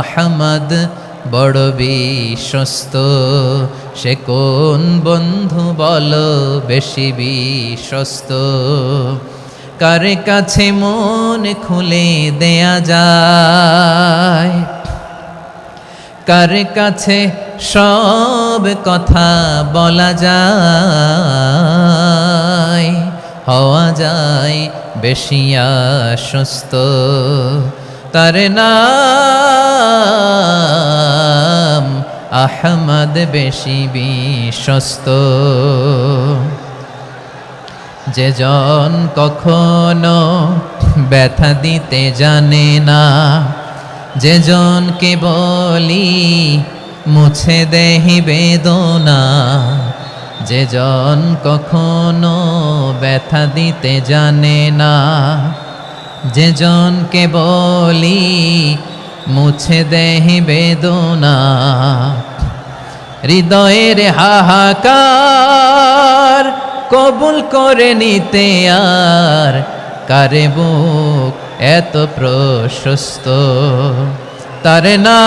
Speaker 1: আহমদ, বড় বিশ্বস্ত। সে কোন বন্ধু বলো বেশি বিশ্বস্ত, কার কাছে মন খুলে দেয়া যায়, কার কাছে সব কথা বলা যায়, হওয়া যায় বেশি আশ্বস্ত। তার নাম আহমদ, বেশি বিশ্বস্ত। যে জন কখনো ব্যথা দিতে জানে না, যে জনকে বলি মুছে দেহি বেদনা, যে জন কখনো ব্যথা দিতে জানে না, যে জনকে বলি মুছে দেহি বেদনা, হৃদয়ের হাহাকার কবুল করে নিতে আর কারে বুক এত প্রশস্ত। তার নাম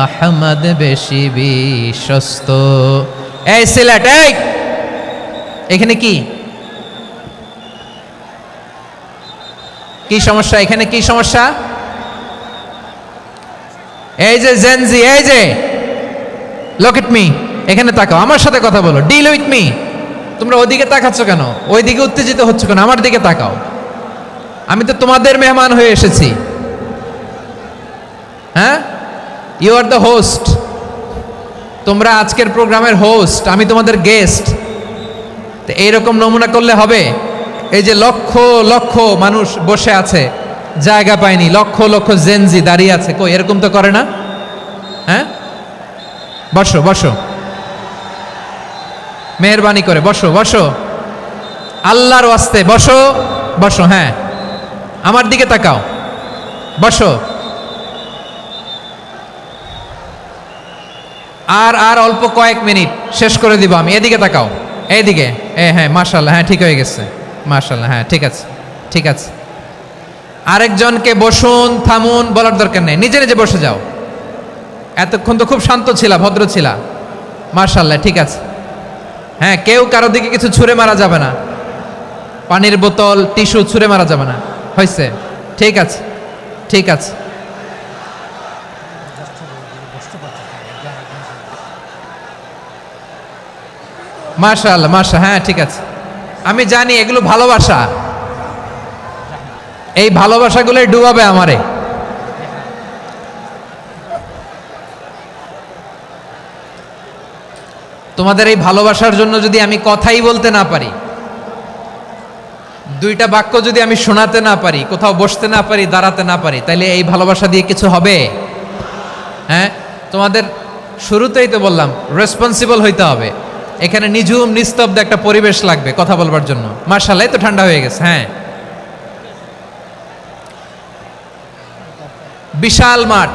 Speaker 1: আহমদ, বেশি বিশ্বস্ত। এই সিলেট, এই এখানে কি কি সমস্যা? এখানে কি সমস্যা? এই যে জেনজি, এই যে লুক এট মি, এখানে তাকাও, আমার সাথে কথা বলো, ডিল উইথ মি। তোমরা ওইদিকে তাকাচ্ছ কেন? ওইদিকে উত্তেজিত হচ্ছ কেন? আমার দিকে তাকাও। আমি তো তোমাদের মেহমান হয়ে এসেছি। হ্যাঁ, ইউ আর দ্য হোস্ট। তোমরা আজকের প্রোগ্রামের হোস্ট, আমি তোমাদের গেস্ট। তো এইরকম নমুনা করলে হবে? এই যে লক্ষ লক্ষ মানুষ বসে আছে, জায়গা পায়নি, লক্ষ লক্ষ জেনজি দাঁড়িয়ে আছে, কই এরকম তো করে না? হ্যাঁ, বসো বসো, মেহরবানি করে বসো বসো, আল্লাহর ওয়াস্তে বসো বসো। হ্যাঁ, আমার দিকে তাকাও, বসো। আর অল্প কয়েক মিনিট, শেষ করে দিব আমি। এদিকে তাকাও, এইদিকে। হ্যাঁ, মাশাআল্লাহ, হ্যাঁ ঠিক হয়ে গেছে, মাশাআল্লাহ, হ্যাঁ ঠিক আছে, ঠিক আছে। আরেকজনকে বসুন, থামুন বলার দরকার নেই, নিজে নিজে বসে যাও। এতক্ষণ তো খুব শান্ত ছিলা, ভদ্র ছিলা, মাশাআল্লাহ, ঠিক আছে। হ্যাঁ, কেউ কারো দিকে কিছু ছুঁড়ে মারা যাবে না। পানির বোতল, টিস্যু ছুঁড়ে মারা যাবে না। হয়েছে? ঠিক আছে, ঠিক আছে। মাশাআল্লাহ, হ্যাঁ ঠিক আছে। আমি জানি এগুলো ভালোবাসা, এই ভালোবাসাগুলোই ডুবাবে আমারে। তোমাদের এই ভালোবাসার জন্য যদি আমি কথাই বলতে না পারি, দুইটা বাক্য যদি আমি শোনাতে না পারি, কোথাও বসতে না পারি, দাঁড়াতে না পারি, তাইলে এই ভালোবাসা দিয়ে কিছু হবে? হ্যাঁ, তোমাদের শুরুতেই তো বললাম রেসপন্সিবল হইতে হবে। এখানে নিঝুম নিস্তব্ধ একটা পরিবেশ লাগবে কথা বলবার জন্য। মাশাআল্লাহ, তো ঠান্ডা হয়ে গেছে। হ্যাঁ, বিশাল মাঠ।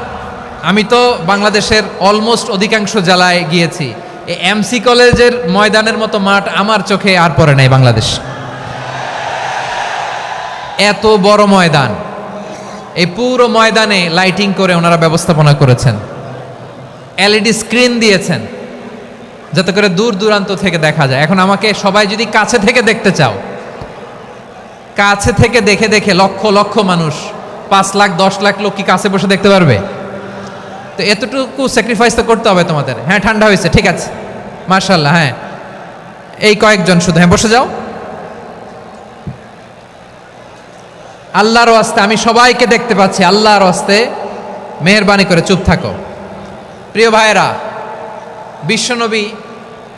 Speaker 1: আমি তো বাংলাদেশের অলমোস্ট অধিকাংশ জেলায় গিয়েছি। এই এমসি কলেজের ময়দানের মতো মাঠ আমার চোখে আর পড়ে নাই বাংলাদেশ। এত বড় ময়দান, এই পুরো ময়দানে লাইটিং করে ওনারা ব্যবস্থাপনা করেছেন, এলইডি স্ক্রিন দিয়েছেন যাতে করে দূর দূরান্ত থেকে দেখা যায়। এখন আমাকে সবাই যদি কাছে থেকে দেখতে চাও, কাছে থেকে দেখে দেখে লক্ষ লক্ষ মানুষ, 5 লাখ 10 লাখ লোক কি কাছে বসে দেখতে পারবে? তো এতটুকু স্যাক্রিফাইস তো করতে হবে তোমাদের। হ্যাঁ, ঠান্ডা হয়েছে, ঠিক আছে, মাশাআল্লাহ। হ্যাঁ, এই কয়েকজন শুধু, হ্যাঁ বসে যাও। আল্লাহর ওয়াস্তে আমি সবাইকে দেখতে পাচ্ছি, আল্লাহর ওয়াস্তে মেহেরবানি করে চুপ থাকো। প্রিয় ভাইয়েরা, বিশ্বনবী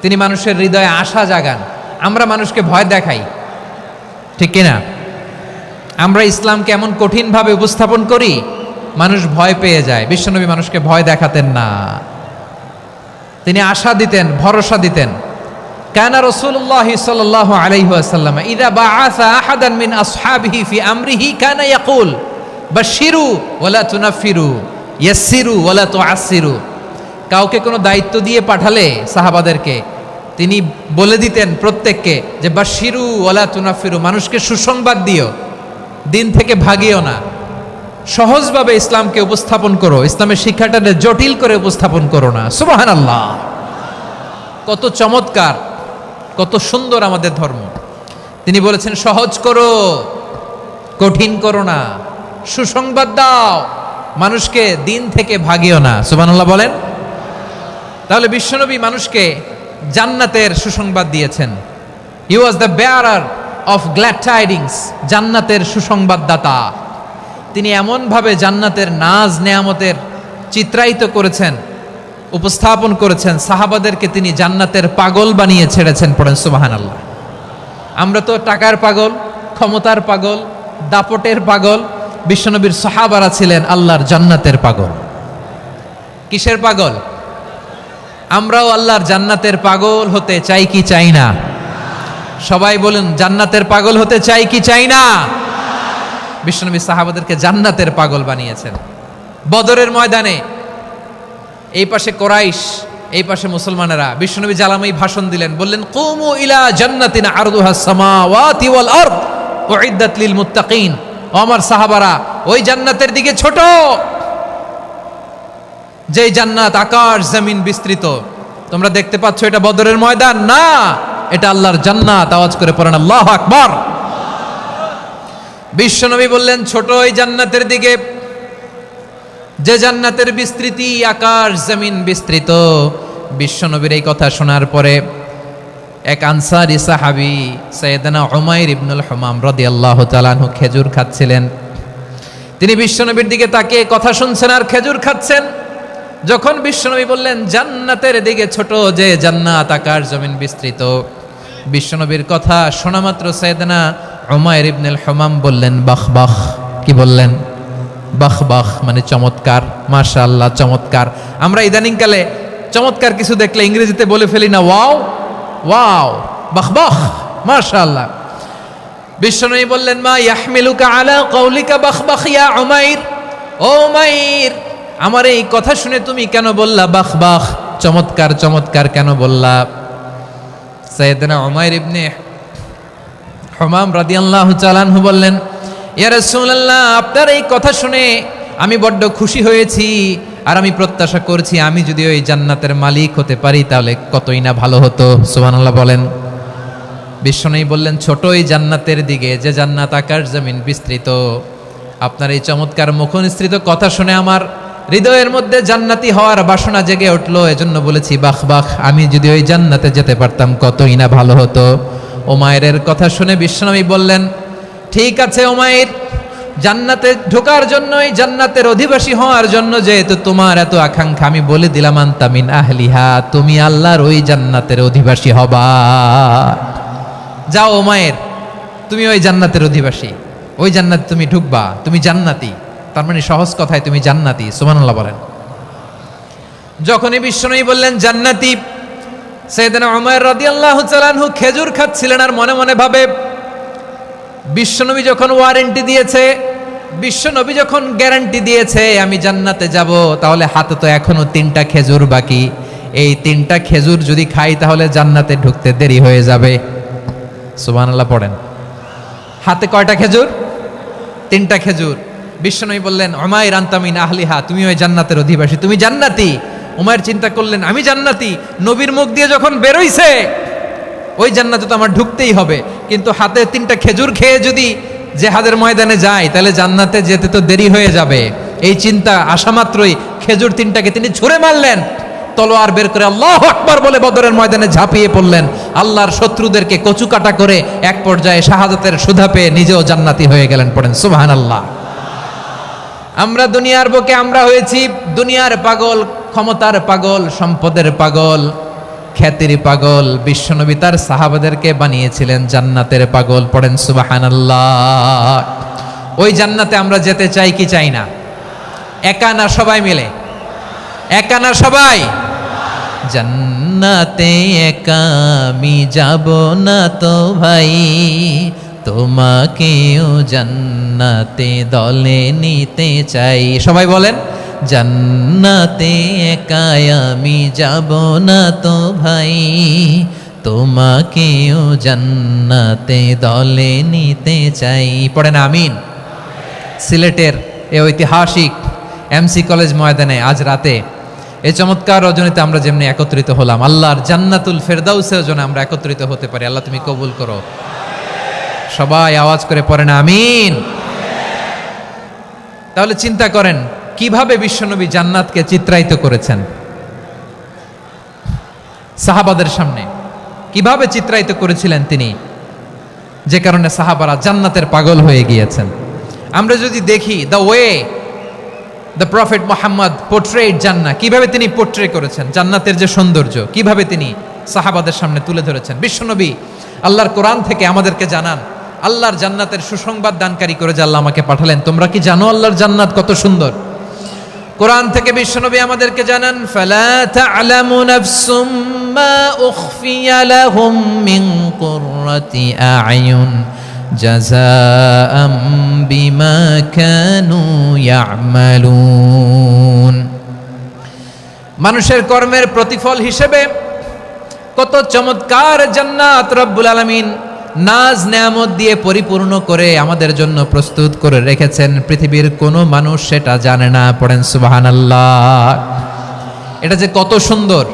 Speaker 1: তিনি মানুষের হৃদয়ে আশা জাগান। আমরা মানুষকে ভয় দেখাই, ঠিক কিনা? আমরা ইসলামকে এমন কঠিনভাবে উপস্থাপন করি, মানুষ ভয় পেয়ে যায়। বিশ্বনবী মানুষকে ভয় দেখাতেন না, তিনি আশা দিতেন, ভরসা দিতেন। কানা রাসূলুল্লাহ সাল্লাল্লাহু আলাইহি ওয়াসাল্লাম ইযা বাআসা আহাদান মিন আসহাবিহি ফি আমরিহি কানা ইয়াকুল বাশশিরু ওয়ালা তুনাফিরু ইয়াসসিরু ওয়ালা তুআসসিরু। কাউকে কোনো দায়িত্ব দিয়ে পাঠালে সাহাবাদেরকে তিনি বলে দিতেন প্রত্যেককে যে বাশশিরু ওয়ালা তুনাফিরু, মানুষকে সুসংবাদ দিও, দিন থেকে ভাগিও না। সহজভাবে ইসলামকে উপস্থাপন করো, ইসলামের শিক্ষাটাকে জটিল করে উপস্থাপন করো না। সুবহানাল্লাহ, কত চমৎকার, কত সুন্দর আমাদের ধর্ম। তিনি বলেছেন সহজ করো, কঠিন করো না, সুসংবাদ দাও, মানুষকে দিন থেকে ভাগিও না। সুবহানাল্লাহ বলেন। তাহলে বিশ্বনবী মানুষকে জান্নাতের সুসংবাদ দিয়েছেন। He was the bearer of glad tidings, জান্নাতের সুসংবাদদাতা। তিনি এমনভাবে জান্নাতের নাজ নেয়ামতের চিত্রায়িত করেছেন, উপস্থাপন করেছেন, সাহাবাদেরকে তিনি জান্নাতের পাগল বানিয়ে ছেড়েছেন। পড়েন সুবহানাল্লাহ। আমরা তো টাকার পাগল, ক্ষমতার পাগল, দাপটের পাগল। বিশ্বনবীর সাহাবারা ছিলেন আল্লাহর জান্নাতের পাগল। কিসের পাগল? আমরাও আল্লাহর জান্নাতের পাগল হতে চাই কি চাই না? সবাই বলেন, জান্নাতের পাগল হতে চাই কি চাই না? বিশ্বনবী সাহাবাদেরকে জান্নাতের পাগল বানিয়েছেন। বদরের ময়দানে এই পাশে কোরাইশ, এই পাশে মুসলমানেরা। বিশ্বনবী জালামাই ভাষণ দিলেন, বললেন কুমু ইলা জান্নাতিন আরদুহাস সামাওয়াতি ওয়াল আরদ উইদ্দাত লিল মুত্তাকিন। ও আমার সাহাবারা, ওই জান্নাতের দিকে ছোট, যেই জান্নাত আকাশ জমিন বিস্তৃত। তোমরা দেখতে পাচ্ছ এটা বদরের ময়দান না, এটা আল্লাহর জান্নাত। আওয়াজ করে পড়েন আল্লাহু আকবার। বিশ্বনবী বললেন ছোট ওই জান্নাতের দিকে, যে জান্নাতের বিস্তৃতি আকাশ জমিন বিস্তৃত। বিশ্বনবীর এই কথা শোনার পরে এক আনসারী সাহাবী সাইয়েদনা উমাইর ইবনুল হুমাম রাদিয়াল্লাহু তাআলা আনহু খেজুর খাচ্ছিলেন। তিনি বিশ্বনবীর দিকে তাকিয়ে কথা শুনছেন আর খেজুর খাচ্ছেন। যখন বিশ্বনবী বললেন জান্নাতের দিকে ছোট, যে জান্নাত আকাশ জমিন বিস্তৃত, বিশ্বনবীর কথা শোনা মাত্র সাইয়েদনা উমাইর ইবনুল হুমাম বললেন বাহ বাহ। কি বললেন? বাহ বাহ, মানে চমৎকার, মাশাআল্লাহ চমৎকার। আমরা ইদানিং কালে চমৎকার কিছু দেখলে ইংরেজিতে বলে ফেলি না ওয়াও ওয়াও, বাহ বাহ, মাশাআল্লাহ। বিশ্বনবী বললেন মা ইয়াহমিলুকা আলা কওলিকা বাহ বাহ ইয়া উমাইর। ও উমাইর, আমার এই কথা শুনে তুমি কেন বললা বাহ বাহ, চমৎকার চমৎকার কেন বললা? সাইয়েদনা উমাইর ইবনে হুমাম রাদিয়াল্লাহু তাআলা আনহু বললেন ইয়া রাসূলুল্লাহ, আপনার এই কথা শুনে আমি বড্ড খুশি হয়েছি, আর আমি প্রত্যাশা করছি আমি যদি ওই জান্নাতের মালিক হতে পারি তাহলে কতই না ভালো হতো। সুবহানাল্লাহ বলেন। বিশ্বনবী বললেন, ছোট এই জান্নাতের দিকে, যে জান্নাত আকাশ জমিন বিস্তৃত। আপনার এই চমৎকার মুখনিসৃত কথা শুনে আমার হৃদয়ের মধ্যে জান্নাতি হওয়ার বাসনা জেগে উঠলো। এজন্য বলেছি, বাহ বাহ, আমি যদি ওই জান্নাতে যেতে পারতাম কতই না ভালো হতো। উমাইরের কথা শুনে বিশ্বনবী বললেন, ঠিক আছে উমাইর, জান্নাতে ঢোকার জন্য, এই জান্নাতের অধিবাসী হওয়ার জন্য যেহেতু তোমার এত আকাঙ্ক্ষা, আমি বলে দিলাম, আনতা মিন আহলিহা, তুমি আল্লাহর ওই জান্নাতের অধিবাসী হবা। যাও উমাইর, তুমি ওই জান্নাতের অধিবাসী, ওই জান্নাতে তুমি ঢুকবা, তুমি জান্নাতি। তার মানে সহজ কথায় তুমি জান্নাতি। সুবহানাল্লাহ বলেন। যখনই বিশ্বনবী বললেন জান্নাতি, সাইয়েদনা উমর রাদিয়াল্লাহু তাআলা আনহু খেজুর খাচ্ছিলেন আর মনে মনে ভাবে, বিশ্বনবী যখন ওয়ারেন্টি দিয়েছে, বিশ্বনবী যখন গ্যারান্টি দিয়েছে আমি জান্নাতে যাব, তাহলে হাতে তো এখনো 3টা খেজুর বাকি। এই 3টা খেজুর যদি খাই তাহলে জান্নাতে ঢুকতে দেরি হয়ে যাবে। সুবহানাল্লাহ পড়েন। হাতে কয়টা খেজুর? 3টা খেজুর। বিশ্বনবী বললেন, উমাইর আনতা মিন আহলিহা, তুমি ওই জান্নাতের অধিবাসী, তুমি জান্নাতি। উমাইর চিন্তা করলেন, আমি জান্নাতি, নবীর মুখ দিয়ে যখন বেরোইছে ওই জান্নাতে তো আমার ঢুকতেই হবে, কিন্তু হাতে 3টা খেজুর খেয়ে যদি জেহাদের ময়দানে যাই তাহলে জান্নাতে যেতে তো দেরি হয়ে যাবে। এই চিন্তা আসা মাত্রই খেজুর 3টাকে তিনি ছুঁড়ে মারলেন, তলোয়ার বের করে আল্লাহু আকবার বলে বদরের ময়দানে ঝাঁপিয়ে পড়লেন। আল্লাহর শত্রুদেরকে কচুকাটা করে এক পর্যায়ে শাহাদাতের সুধা পেয়ে নিজেও জান্নাতি হয়ে গেলেন। পড়েন সুবহানাল্লাহ। আমরা দুনিয়ার বুকে আমরা হয়েছি দুনিয়ার পাগল, ক্ষমতার পাগল, সম্পদের পাগল, খ্যাতির পাগল। বিশ্বনবী তার সাহাবাদেরকে বানিয়েছিলেন জান্নাতের পাগল। পড়েন সুবহানাল্লাহ। ওই জান্নাতে আমরা যেতে চাই কি চাই না? একা না সবাই মিলে? একা না সবাই? জান্নাতে একা আমি যাব না তো ভাই, তোমাকেও জান্নাতে দলে নিতে চাই। সবাই বলেন, জান্নাতে একা আমি যাব না তো ভাই, তোমাকেও জান্নাতে দলে নিতে চাই। পড়েন আমিন। সিলেটের এই ঐতিহাসিক এমসি কলেজ ময়দানে আজ রাতে এই চমৎকার রজনীতে আমরা যেমনি একত্রিত হলাম, আল্লাহর জান্নাতুল ফেরদাউসের জন্য আমরা একত্রিত হতে পারি। আল্লাহ তুমি কবুল করো। সবাই আওয়াজ করে পড়েন আমিন। তাহলে চিন্তা করেন কিভাবে বিশ্বনবী জান্নাতকে চিত্রায়িত করেছেন সাহাবাদের সামনে, কিভাবে চিত্রায়িত করেছিলেন তিনি, যে কারণে সাহাবারা জান্নাতের পাগল হয়ে গিয়েছেন। আমরা যদি দেখি the way the prophet Muhammad portrait জান্নাত, কিভাবে তিনি পোর্ট্রে করেছেন জান্নাতের যে সৌন্দর্য, কিভাবে তিনি সাহাবাদের সামনে তুলে ধরেছেন। বিশ্বনবী আল্লাহর কোরআন থেকে আমাদেরকে জানান, আল্লাহর জান্নাতের সুসংবাদ দানকারী করে যে আল্লাহ আমাকে পাঠালেন। তোমরা কি জানো আল্লাহর জান্নাত কত সুন্দর? কোরআন থেকে বিশ্বনবী আমাদেরকে জানান, ফালা তা'লামু নাফসুম মা উখফিয়া লাহুম মিন কুররাতি আ'য়ুন জাযাআম বিমা কানু ইয়া'মালুন। মানুষের কর্মের প্রতিফল হিসেবে কত চমৎকার জান্নাত রব্বুল আলামিন নাজ নেয়ামত দিয়ে পরিপূর্ণ করে আমাদের জন্য প্রস্তুত করে রেখেছেন। পৃথিবীর কোনো মানুষ সেটা জানে না। পড়েন সুবহানাল্লাহ। এটা যে কত সুন্দর,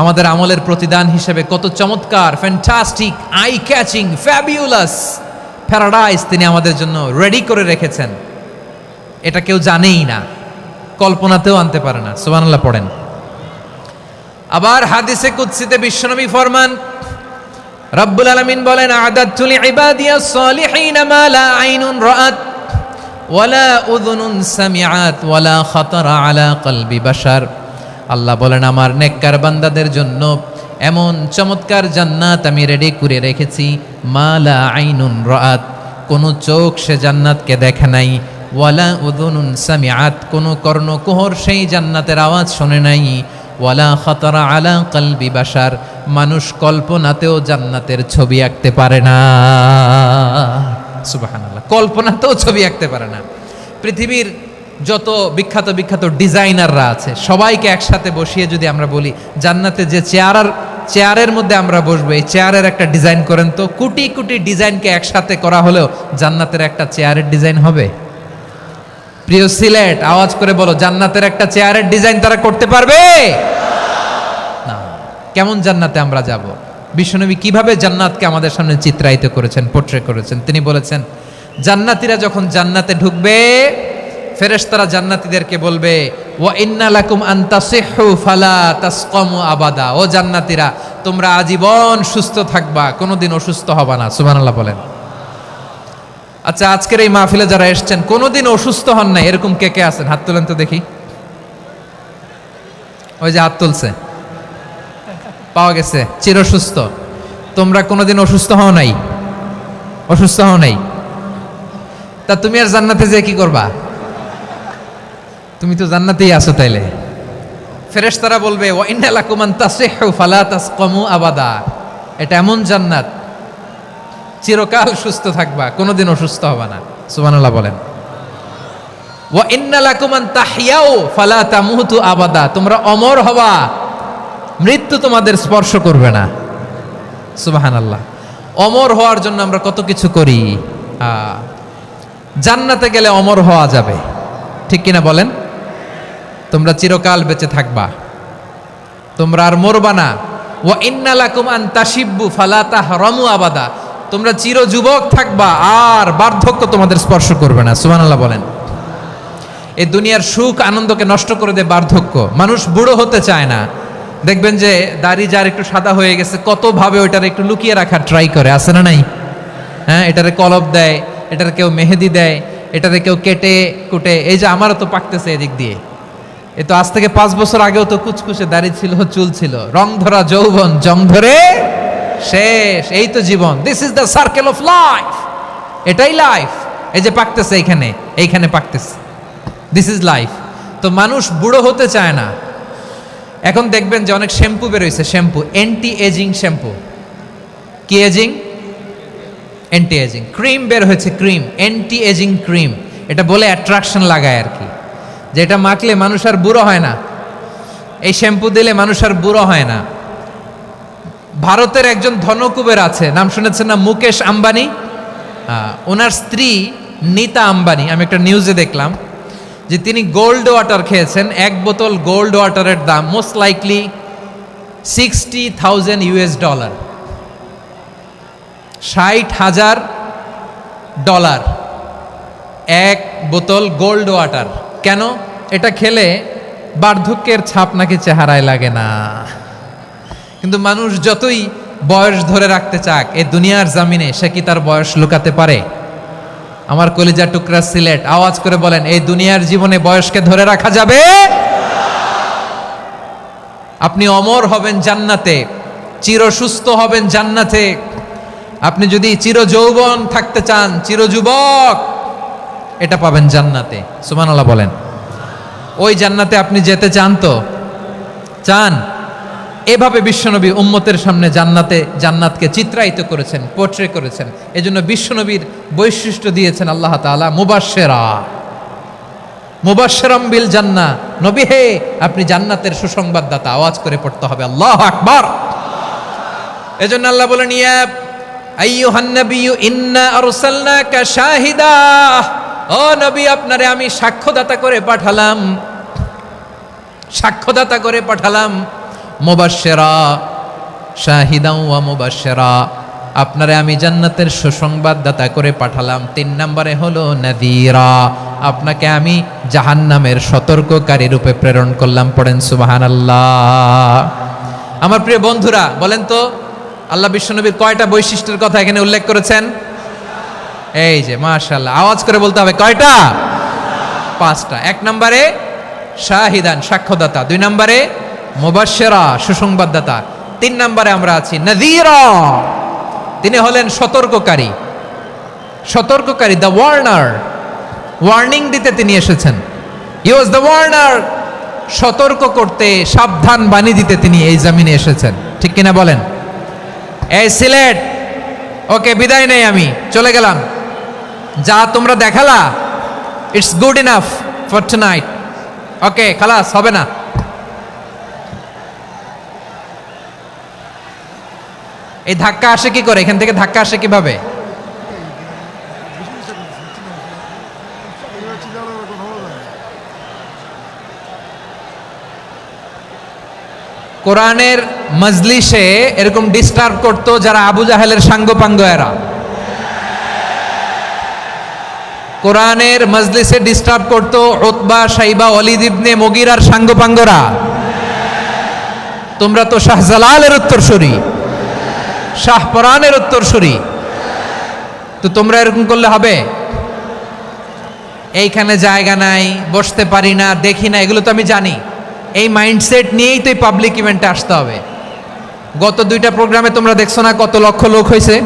Speaker 1: আমাদের আমলের প্রতিদান হিসেবে কত চমৎকার, fantastic, eye catching, fabulous paradise তিনি আমাদের জন্য রেডি করে রেখেছেন। এটা কেউ জানেই না, কল্পনাতেও আনতে পারে না। সুবহানাল্লাহ পড়েন। আবার হাদিসে কুদসিতে বিশ্বনবী ফরমান, রব্বুল আলামিন বলেন, আ'দাতু লিইবাদিয়াস সালিহিনা মা লা আইনুন রাআত ওয়ালা উযুনুন সামিআত ওয়ালা খাতারা আলা কলবি বাশার। আল্লাহ বলেন, আমার নেককার বান্দাদের জন্য এমন চমৎকার জান্নাত আমি রেডি করে রেখেছি, মা লা আইনুন রাআত, কোন চোখ সে জান্নাতকে দেখে নাই, ওয়ালা উযুনুন সামিআত, কোন কর্ণকুহর সেই জান্নাতের আওয়াজ শোনে নাই, ওয়ালা খাতারা আলা কলবি বাশার, মানুষ কল্পনাতেও জান্নাতের ছবি আঁকতে পারে না। সুবহানাল্লাহ, কল্পনাতেও ছবি আঁকতে পারে না। পৃথিবীর যত বিখ্যাত বিখ্যাত ডিজাইনাররা আছে সবাইকে একসাথে বসিয়ে যদি আমরা বলি জান্নাতে যে চেয়ারের মধ্যে আমরা বসবো, এই চেয়ারের একটা ডিজাইন করেন তো, কোটি কোটি ডিজাইনকে একসাথে করা হলেও জান্নাতের একটা চেয়ারের ডিজাইন হবে? প্রিয় সিলেট, আওয়াজ করে বলো, জান্নাতের একটা চেয়ারের ডিজাইন তারা করতে পারবে না। কেমন জান্নাতে আমরা যাব? বিশ্বনবী কিভাবে জান্নাতকে আমাদের সামনে চিত্রায়িত করেছেন, পোট্রে করেছেন। তিনি বলেছেন, জান্নাতীরা যখন জান্নাতে ঢুকবে, ফেরেশতারা জান্নাতীদেরকে বলবে, ওয়া ইন্না লাকুম আন তাসিহু ফালা তাসকামু আবাদা। ও জান্নাতীরা, তোমরা আজীবন সুস্থ থাকবা, কোনোদিন অসুস্থ হবা না। সুবহানাল্লাহ বলেন। আচ্ছা, আজকের এই মাহফিলে যারা এসেছেন কোনোদিন অসুস্থ হন নাই, এরকম কে কে আছেন? হাত তোলেন তো দেখি। ওই যে হাত তুলছে, পাওয়া গেছে, চিরসুস্থ। তোমরা কোনোদিন অসুস্থ হও নাই? অসুস্থ হও নাই? তা তুমি আর জান্নাতে যে কি করবা? তুমি তো জান্নাতেই আছো তাইলে। ফেরেশতারা বলবে, ওয়া ইন্না লাকুম আন তাসিহু ফালা তাসকামু আবাদা। এটা এমন জান্নাত, চিরকাল সুস্থ থাকবা, কোনোদিন অসুস্থ হবা না। সুবহানাল্লাহ বলেন। ওয়া ইন্না লাকুম আন তাহইয়াউ ফালা তামুতু আবাদা। তোমরা অমর হবা, মৃত্যু তোমাদের স্পর্শ করবে না। সুবহানাল্লাহ। অমর হওয়ার জন্য আমরা কত কিছু করি। জান্নাতে গেলে অমর হওয়া যাবে, ঠিক কিনা বলেন? তোমরা চিরকাল বেঁচে থাকবা, তোমরা আর মরবা না। ওয়া ইন্না লাকুম আন তাশিব্বু ফালা তাহরামু আবাদা। তোমরা চির যুবক থাকবা, আর বার্ধক্য তোমাদের স্পর্শ করবে না। সুবহানাল্লাহ বলেন। এই দুনিয়ার সুখ আনন্দকে নষ্ট করে দেয় বার্ধক্য। মানুষ বুড়ো হতে চায় না। দেখবেন যে দাড়ি যার একটু সাদা হয়ে গেছে, কত ভাবে ওইটার একটু লুকিয়ে রাখার ট্রাই করে, আছে না নাই? হ্যাঁ, এটারে কলপ দেয়, এটার কেউ মেহেদি দেয়, এটারে কেউ কেটে কুটে। এই যে আমারও তো পাকতেছে এদিক দিয়ে। এ তো আজ থেকে 5 বছর আগেও তো কুচকুচে দাড়ি ছিল, চুল ছিল, রং ধরা যৌবন, জং ধরে শেষ। এই তো জীবন। This is the circle of life. এটাই লাইফ। এই যে পাকতেছে এইখানে, এইখানে পাকতেছে, দিস ইজ লাইফ। তো মানুষ বুড়ো হতে চায় না। এখন দেখবেন যে অনেক শ্যাম্পু বেরোইছে, শ্যাম্পু, অ্যান্টি এজিং শ্যাম্পু। কি এজিং? Anti ageing. ক্রিম বের হয়েছে, ক্রিম, অ্যান্টি এজিং ক্রিম। এটা বলে অ্যাট্রাকশন লাগায় আর কি, যে এটা মাখলে মানুষ আর বুড়ো হয় না, এই শ্যাম্পু দিলে মানুষ আর বুড়ো হয় না। ভারতের একজন ধনকুবের আছে, নাম শুনেছেন না? মুকেশ আম্বানি। ওনার স্ত্রী নীতা আম্বানি, আমি একটা নিউজে দেখলাম যে তিনি গোল্ড ওয়াটার খেয়েছেন। 1 বোতল গোল্ড ওয়াটারের দাম মোস্ট লাইকলি $60,000, $60,000 1 বোতল গোল্ড ওয়াটার। কেন? এটা খেলে বার্ধক্যের ছাপ নাকি চেহারায় লাগে না। কিন্তু মানুষ যতই বয়স ধরে রাখতে চাক এই দুনিয়ার জামিনে, সে কি তার বয়স লুকাতে পারে? আমার কলিজা টুকরা সিলেট, আওয়াজ করে বলেন, এই দুনিয়ার জীবনে বয়সকে ধরে রাখা যাবে? আপনি অমর হবেন জান্নাতে, চির সুস্থ হবেন জান্নাতে। আপনি যদি চির যৌবন থাকতে চান, চির যুবক, এটা পাবেন জান্নাতে। সুবহানাল্লাহ বলেন। ওই জান্নাতে আপনি যেতে চান তো? চান? এভাবে বিশ্বনবী উম্মতের সামনে জান্নাতকে চিত্রায়িত করেছেন, পোট্রে করেছেন। এজন্য বিশ্বনবীর বৈশিষ্ট্য দিয়েছেন আল্লাহ তাআলা মুবাশশিরা, মুবাশশিরাম বিল জান্নাহ। নবী হে, আপনি জান্নাতের সুসংবাদদাতা। আওয়াজ করে পড়তে হবে আল্লাহু আকবার। এজন্য আল্লাহ বলেন, ইয়া আইয়ুহান নাবিয়্যু ইন্না আরসালনাকা শাহিদা। ও নবী, আপনারে আমি সাক্ষ্যদাতা করে পাঠালাম, সাক্ষ্যদাতা করে পাঠালাম। মুবাশশিরা, শাহিদাও ওয়া মুবাশশিরা, আপনারে আমি জান্নাতের সুসংবাদদাতা করে পাঠালাম। 3 নম্বরে হলো নাযীরা, আপনাকে আমি জাহান্নামের সতর্ককারী রূপে প্রেরণ করলাম। পড়েন সুবহানাল্লাহ। আমার প্রিয় বন্ধুরা, বলেন তো আল্লাহ বিশ্বনবীর কয়টা বৈশিষ্ট্যের কথা এখানে উল্লেখ করেছেন? এই যে মাশাআল্লাহ, আওয়াজ করে বলতে হবে, কয়টা? 5টা। 1 নম্বরে শাহিদান, সাক্ষ্যদাতা। 2 নম্বরে মুবাশশিরা, সুসংবাদদাতা। 3 নম্বরে আমরা আছি নাযীরা, তিনি হলেন সতর্ককারী। সতর্ককারী, দ্য ওয়ার্নার, ওয়ার্নিং দিতে তিনি এসেছেন। হি ওয়াজ দ্য ওয়ার্নার, সতর্ক করতে, সাবধান বাণী দিতে তিনি এই জমিনে এসেছেন। ঠিক কিনা বলেন? এই সিলেট, ওকে, বিদায় নেই, আমি চলে গেলাম। যা তোমরা দেখালা, it's good enough for tonight. Okay, খালাস, হবে না। এই ধাক্কা আসে কি করে? এখান থেকে ধাক্কা আসে কিভাবে? কোরআনের মজলিসে এরকম ডিস্টার্ব করতো যারা আবু জাহেলের সাঙ্গপাঙ্গ এরা। কোরআনের মজলিসে ডিস্টার্ব করতো উতবা, শাইবা, ওয়ালিদ ইবনে মুগীরার সাঙ্গপাঙ্গরা। তোমরা তো শাহজালালের উত্তরসূরি, শাহপরানের উত্তরসূরি, তো তোমরা এরকম করলে হবে? এইখানে জায়গা নাই, বসতে পারি না, দেখি না, এগুলো তো আমি জানি। এই মাইন্ডসেট নিয়েই তো এই পাবলিক ইভেন্টে আসতে হবে। গত 2টা প্রোগ্রামে তোমরা দেখছো না কত লক্ষ লোক হয়েছে,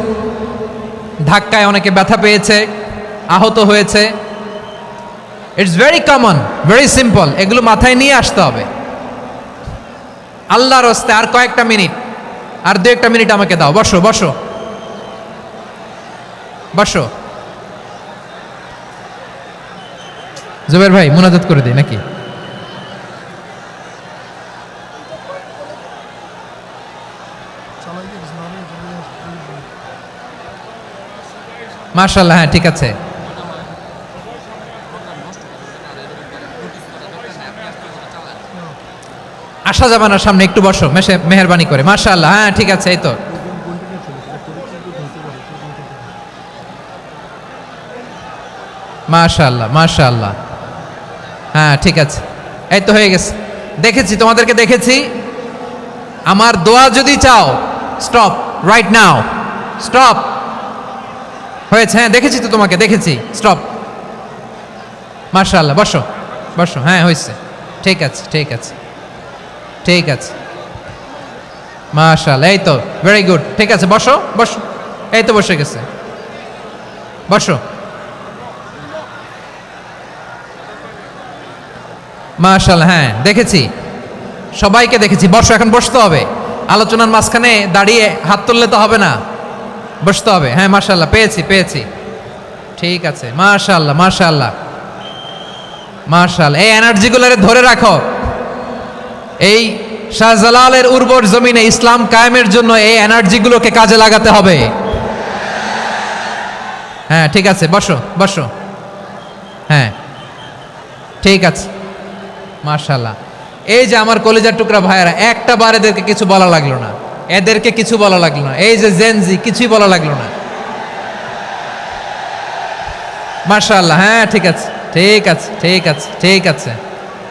Speaker 1: ধাক্কায় অনেকে ব্যথা পেয়েছে, আহত হয়েছে। It's very common, very simple, এগুলো মাথায় নিয়ে আসতে হবে। আল্লাহর রাস্তায় আর কয়েকটা মিনিট, আর 2-1টা মিনিট আমাকে দাও। বসো বসো বসো। জুবের ভাই মুনাজাত করে দিই নাকি? মাশাআল্লাহ, হ্যাঁ ঠিক আছে। আসা যাবে না সামনে, একটু বসো মেহেরবানি করে। মাশাআল্লাহ, হ্যাঁ ঠিক আছে। এই তো মাশাআল্লাহ মাশাআল্লাহ, হ্যাঁ ঠিক আছে, এই তো হয়ে গেছে। দেখেছি তোমাদেরকে, দেখেছি। আমার দোয়া যদি চাও, স্টপ রাইট নাও, স্টপ। হয়েছে, হ্যাঁ দেখেছি তো তোমাকে, দেখেছি, স্টপ। মাশাআল্লাহ, বসো বসো, হ্যাঁ হয়েছে, ঠিক আছে ঠিক আছে ঠিক আছে। মাশাআল্লাহ, এই তো ভেরি গুড, ঠিক আছে, বসো বসো। এই তো বসে গেছে, বসো। মাশাআল্লাহ, হ্যাঁ দেখেছি, সবাইকে দেখেছি। বসো, এখন বসতে হবে। আলোচনার মাঝখানে দাঁড়িয়ে হাত তুললে তো হবে না, বসতে হবে। হ্যাঁ মাশাআল্লাহ, পেয়েছি পেয়েছি, ঠিক আছে। মাশাআল্লাহ মাশাআল্লাহ মাশাআল্লাহ, এই এনার্জিগুলোরে ধরে রাখো। এই শাহজালালের উর্বর জমিনে ইসলাম কায়েমের জন্য এই এনার্জিগুলোকে কাজে লাগাতে হবে। হ্যাঁ ঠিক আছে, বসো বসো, হ্যাঁ ঠিক আছে। মাশাআল্লাহ, এই যে আমার কলিজার টুকরা ভাইয়েরা, একটা বার এদেরকে কিছু বলা লাগলো না, এদেরকে কিছু বলা লাগলো না। এই যে জেনজি, কিছুই বলা লাগলো না। মাশাআল্লাহ, হ্যাঁ ঠিক আছে ঠিক আছে ঠিক আছে ঠিক আছে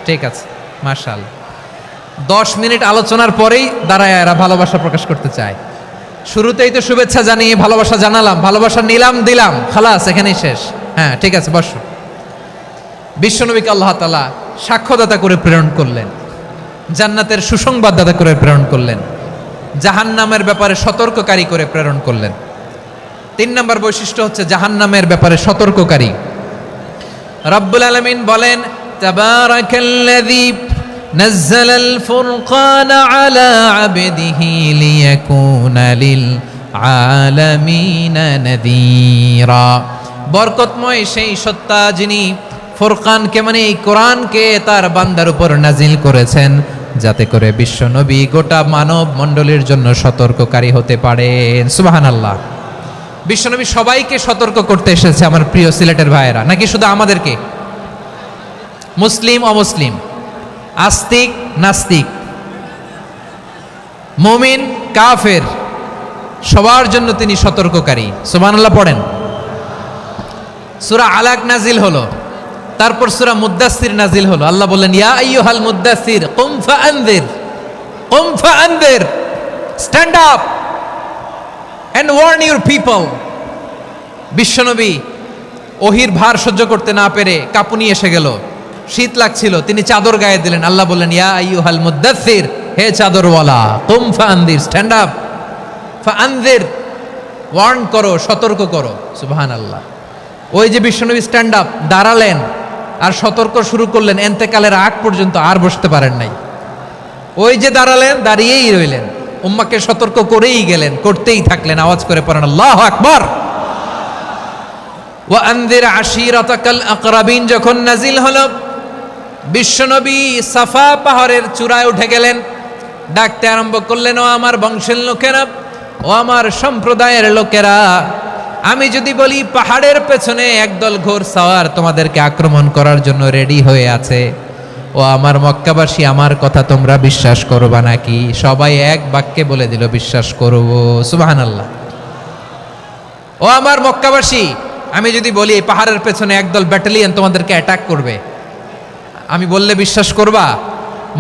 Speaker 1: ঠিক আছে। মাশাআল্লাহ, 10 মিনিট আলোচনার পরেই দাঁড়ায় এরা ভালোবাসা প্রকাশ করতে চায়। শুরুতেই তো শুভেচ্ছা জানিয়ে ভালোবাসা জানালাম, ভালোবাসা নিলাম, দিলাম, খালাস, এখানেই শেষ। হ্যাঁ ঠিক আছে, বসো। বিশ্বনবীকে আল্লাহ তাআলা সাক্ষ্যদাতা করে প্রেরণ করলেন, জান্নাতের সুসংবাদদাতা করে প্রেরণ করলেন, জাহান্নামের ব্যাপারে সতর্ককারী করে প্রেরণ করলেন। 3 নম্বর বৈশিষ্ট্য হচ্ছে জাহান্নামের ব্যাপারে সতর্ককারী। রব্বুল আলামিন বলেন, তাবারাকাল্লাযী নাযালাল ফুরকানা আলা আবদিহি লিয়াকুনা লিল আলামিনা নাযীরা। বরকতময় সেই সত্তা যিনি ফুরকানকে, মানে এই কোরআনকে তার বান্দার উপর নাজিল করেছেন, যাতে করে বিশ্ব নবী গোটা মানব মণ্ডলীর জন্য সতর্ককারী হতে পারেন। সুবহানাল্লাহ। বিশ্বনবী সবাইকে সতর্ক করতে এসেছে, আমার প্রিয় সিলেটের ভাইয়েরা, নাকি শুধু আমাদেরকে? মুসলিম অমুসলিম, আস্তিক নাস্তিক, মুমিন কাফের, সবার জন্য তিনি সতর্ককারী। সুবহানাল্লাহ পড়েন। সূরা আলাক নাজিল হলো, তারপর সূরা মুদ্দাসসির নাজিল হলো। আল্লাহ বললেন, ইয়া আইয়ুহাল মুদ্দাসসির কুম ফাআনযির, কুম ফাআনযির, stand up and warn your people. বিশ্বনবী ওহির ভার সহ্য করতে না পেরে কাঁপুনি এসে গেল, শীত লাগছিল, তিনি চাদর গায়ে দিলেন। আল্লাহ বললেন, ইয়া আইয়ুহাল মুদ্দাসসির, হে চাদরওয়ালা, কুম ফাআনযির, স্ট্যান্ড আপ, ফাআনযির, ওয়ার্ন করো, সতর্ক করো। সুবহানাল্লাহ। ওই যে বিশ্বনবী স্ট্যান্ড আপ, দাঁড়ালেন আর সতর্ক শুরু করলেন, এন্তেকালের আগ পর্যন্ত আর বসতে পারেন নাই। ওই যে দাঁড়ালেন, দাঁড়িয়েই রইলেন, উম্মাকে সতর্ক করেই গেলেন, করতেই থাকলেন। আওয়াজ করে পড়েন আল্লাহু আকবার। ওয়া আনযির আশীরাতাকাল আকরাবিন যখন নাজিল হলো, বিশ্বনবী সাফা পাহাড়ের চূড়ায় উঠে গেলেন, ডাকতে আরম্ভ করলেন, ও আমার বংশের লোকেরা, ও আমার সম্প্রদায়ের লোকেরা, আমি যদি বলি পাহাড়ের পেছনে একদল ঘোড়সাওয়ার তোমাদেরকে আক্রমণ করার জন্য রেডি হয়ে আছে, ও আমার মক্কাবাসী, আমার কথা তোমরা বিশ্বাস করবা নাকি? সবাই এক বাক্যে বলে দিল, বিশ্বাস করব। সুবহানাল্লাহ। ও আমার মক্কাবাসী, আমি যদি বলি এই পাহাড়ের পেছনে একদল ব্যাটালিয়ন তোমাদেরকে অ্যাটাক করবে, আমি বললে বিশ্বাস করবা?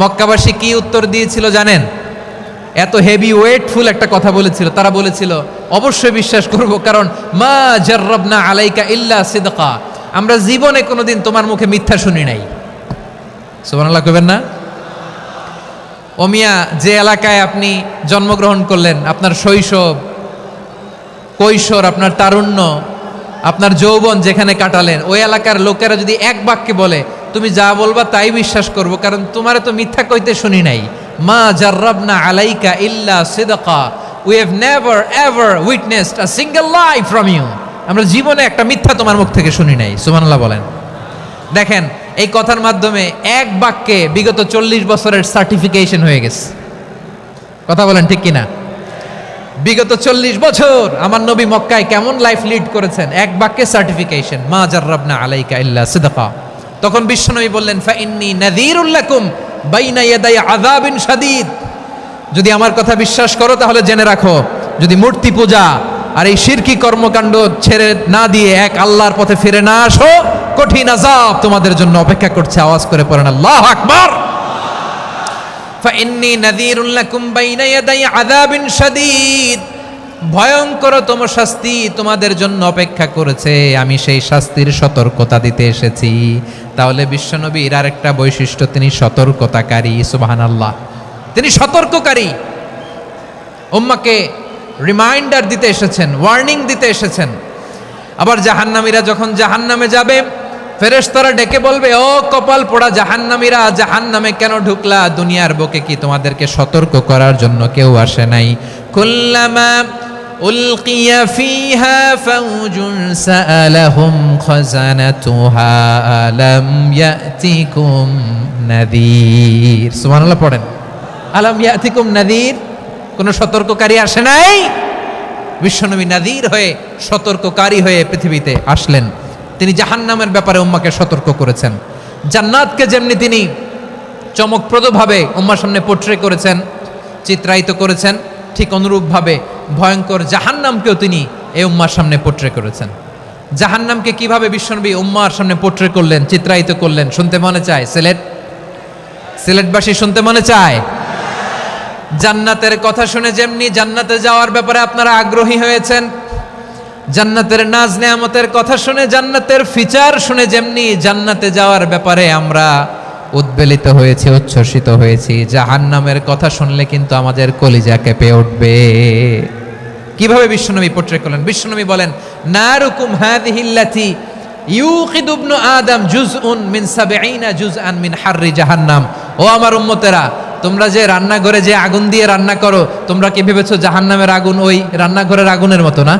Speaker 1: মক্কাবাসী কি উত্তর দিয়েছিল জানেন? এত হেভি ওয়েটফুল একটা কথা বলেছিল। তারা বলেছিল অবশ্যই বিশ্বাস করব, কারণ মা জাররাবনা আলাইকা ইল্লা সিদকা, আমরা জীবনে কোনোদিন তোমার মুখে মিথ্যা শুনি নাই। সুবহানাল্লাহ কইবেন না? ও মিয়া, যে এলাকায় আপনি জন্মগ্রহণ করলেন, আপনার শৈশব, কৈশোর, আপনার তারুণ্য, আপনার যৌবন যেখানে কাটালেন, ওই এলাকার লোকেরা যদি এক বাক্যে বলে তুমি যা বলবা তাই বিশ্বাস করব, কারণ তোমারে তো মিথ্যা কইতে শুনি নাই। মা জাররাবনা আলাইকা ইল্লা সিদকা, we have never ever witnessed a single lie from you, আমরা জীবনে একটা মিথ্যা তোমার মুখ থেকে শুনি নাই। সুবহানাল্লাহ বলেন। দেখেন, এই কথার মাধ্যমে এক বাক্যে বিগত 40 বছরের সার্টিফিকেশন হয়ে গেছে। কথা বলেন ঠিক কিনা? বিগত 40 বছর আমার নবী মক্কায় কেমন লাইফ লিড করেছেন, এক বাক্যে সার্টিফিকেশন, মা জাররাবনা আলাইকা ইল্লা সিদকা। তখন বিশ্বনবী বললেন, ফা ইন্নী নাযীরুল লাকুম বাইনা ইয়াদাই আযাবিন শাদীদ, যদি আমার কথা বিশ্বাস করো তাহলে জেনে রাখো, যদি মূর্তি পূজা আর এই শিরকি কর্মকাণ্ড ছেড়ে না দিয়ে এক আল্লাহর পথে ফিরে না আসো, কঠিন আযাব তোমাদের জন্য অপেক্ষা করছে। আওয়াজ করে পড়েন আল্লাহু আকবার। ফাইন্নী নাযীরুল লাকুম বাইনা ইয়াদাই আযাবিন শাদীদ, ভয়ঙ্করতম শাস্তি তোমাদের জন্য অপেক্ষা করেছে, আমি সেই শাস্তির সতর্কতা দিতে এসেছি। তাহলে বিশ্বনবীর আরেকটা বৈশিষ্ট্য, তিনি সতর্কতাকারী। সুবহানাল্লাহ, তিনি সতর্ককারী। উম্মাকে রিমাইন্ডার দিতে এসেছেন, ওয়ার্নিং দিতে এসেছেন। আবার জাহান্নামীরা যখন জাহান্নামে যাবে, ফেরেশতারা ডেকে বলবে, ও কপাল পোড়া জাহান্নামীরা, জাহান্নামে কেন ঢুকলা? দুনিয়ার বুকে কি তোমাদেরকে সতর্ক করার জন্য কেউ আসে নাই? কুল্লামা উলকিয়া ফিহা ফাউজুন সাআলাহুম খাজানাতুহা আলাম ইয়াতিকুম নাযীর। সুবহানাল্লাহ পড়েন। আলাম ইয়াতিকুম নাযীর, কোন সতর্ককারী আসে নাই? বিশ্বনবী নাযীর হয়ে, সতর্ককারী হয়ে পৃথিবীতে আসলেন। তিনি জাহান্নামের ব্যাপারে উম্মাকে সতর্ক করেছেন। জান্নাতকে যেমনি তিনি চমকপ্রদভাবে উম্মার সামনে পোট্রে করেছেন, চিত্রায়িত করেছেন, ঠিক অনুরূপভাবে ভয়ঙ্কর জাহান্নামকেও তিনি এই উম্মার সামনে পোট্রে করেছেন। জাহান্নামকে কিভাবে বিশ্বনবী উম্মার সামনে পোট্রে করলেন, চিত্রায়িত করলেন, শুনতে মনে চায়? সিলেটবাসী শুনতে মনে চায়? জান্নাতের কথা শুনে যেমনি জান্নাতে যাওয়ার ব্যাপারে আপনারা আগ্রহী হয়েছেন, জান্নাতের নাজ নেয়ামতের কথা শুনে, জান্নাতের ফিচার শুনে যেমনি জান্নাতে যাওয়ার ব্যাপারে আমরা উদ্বেলিত হয়েছি, উচ্ছ্বসিত হয়েছি, জাহান্নামের কথা শুনলে কিন্তু আমাদের কলিজা কেঁপে উঠবে। কিভাবে বিশ্বনবী পোট্রে করলেন? বিশ্বনবী বলেন, নারুকুম হাযিহিল্লাতী ইউকিদু ইবনু আদম জুজউন মিন ৭০ জুজআন মিন হাররি জাহান্নাম। ও আমার উম্মতেরা, তোমরা যে রান্নাঘরে যে আগুন দিয়ে রান্না করো, তোমরা কি ভেবেছো জাহান্নামের আগুন ওই রান্নাঘরের আগুনের মতো না?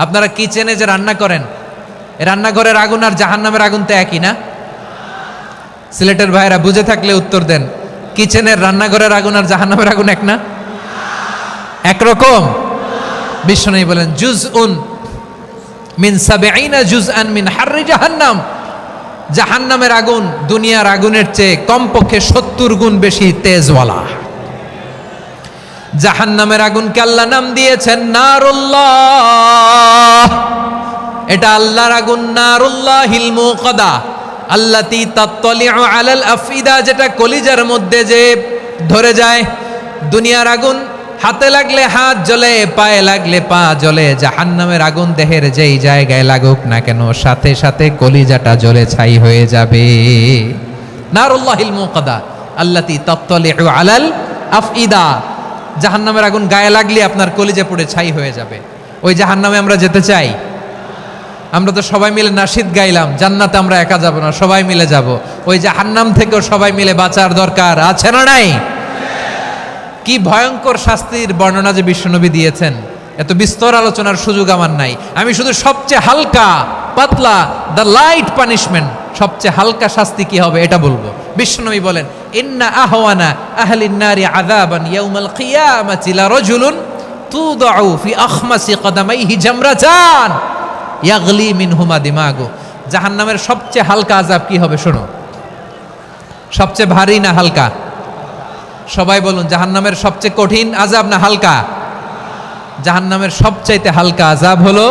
Speaker 1: আপনারা কিচেনে যে রান্না করেন, রান্নাঘরের আগুন আর জাহান্নামের আগুন তো একই না? সিলেটের ভাইরা বুঝে থাকলে উত্তর দেন, কিচেনের রান্নাঘরের আগুন আর জাহান্নামের আগুন এক না? একরকম? বিশ্বনবী বলেন, জুজউন মিন ৭০ জুজআন মিন হাররি জাহান্নাম, জাহান্নামের আগুন দুনিয়ার আগুনের চেয়ে কমপক্ষে ৭০ গুণ বেশি তেজওয়ালা। জাহান্নামের আগুনকে আল্লাহ নাম দিয়েছেন নারুল্লাহ। এটা আল্লাহর আগুন, নারুল্লাহিল মুকাদা আল্লাতী তাত্তালিউ আলাল আফইদা, যেটা কলিজার মধ্যে যে ধরে যায়। দুনিয়ার আগুন হাতে লাগলে হাত জ্বলে, পায়ে লাগলে পা জ্বলে, জাহান্নামের আগুন দেহের যেই জায়গায় লাগুক না কেন, সাথে সাথে কলিজাটা জ্বলে ছাই হয়ে যাবে। নারুল্লাহিল মুকাদা আল্লাতী তাত্তালিউ আলাল আফইদা, জাহান্নামের আগুন গায়ে লাগলে আপনার কলিজা পুড়ে ছাই হয়ে যাবে। ওই জাহান্নামে আমরা যেতে চাই? আমরা তো সবাই মিলে নাশিদ গাইলাম, জান্নাতে আমরা একা যাব না, সবাই মিলে যাব। ওই জাহান্নাম থেকেও সবাই মিলে বাঁচার দরকার আছে না নাই? কি ভয়ঙ্কর শাস্তির বর্ণনা যে বিশ্বনবী দিয়েছেন, এত বিস্তর আলোচনার সুযোগ আমার নাই। আমি শুধু সবচেয়ে হালকা পাতলা, দ্য লাইট পানিশমেন্ট, সবচেয়ে হালকা শাস্তি কি হবে এটা বলবো। বিশ্বনবী বলেন, ইন্না আহওয়ানা আহলিন নারি আযাবান ইয়াউমাল কিয়ামাতি লারাজুলুন তুদাউ ফি আখমাসি কদামাইহি জামরাতান ইয়াগলি মিনহুমা দিমাগু। জাহান্নামের সবচেয়ে হালকা আযাব কি হবে শোনো। সবচেয়ে ভারী না হালকা? সবাই বলুন, জাহান্নামের সবচেয়ে কঠিন আযাব না হালকা? জাহান্নামের সবচাইতে হালকা আযাব হলো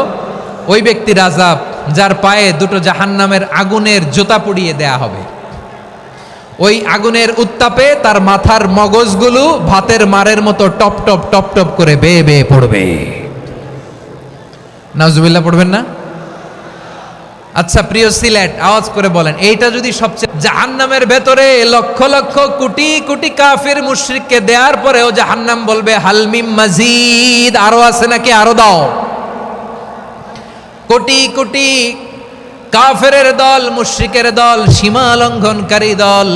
Speaker 1: ওই ব্যক্তির আযাব যার পায়ে দুটো জাহান্নামের আগুনের জুতা পুড়িয়ে দেয়া হবে। ওই আগুনের উত্তাপে তার মাথার মগজগুলো ভাতের মারের মতো টপ টপ টপ টপ করে বেয়ে বেয়ে পড়বে। নাউজুবিল্লাহ পড়বেন না? আচ্ছা প্রিয় সিলেট, আওয়াজ করে বলেন, এইটা যদি সবচেয়ে, জাহান্নামের ভেতরে লক্ষ লক্ষ কোটি কোটি কাফির মুশরিককে দেওয়ার পরেও জাহান্নাম বলবে হালমিম মাজিদ, আরো আছে নাকি, আরো দাও। কোটি কোটি কাফেরের দল, মুশরিকের দল, সীমা লঙ্ঘনকারী দল,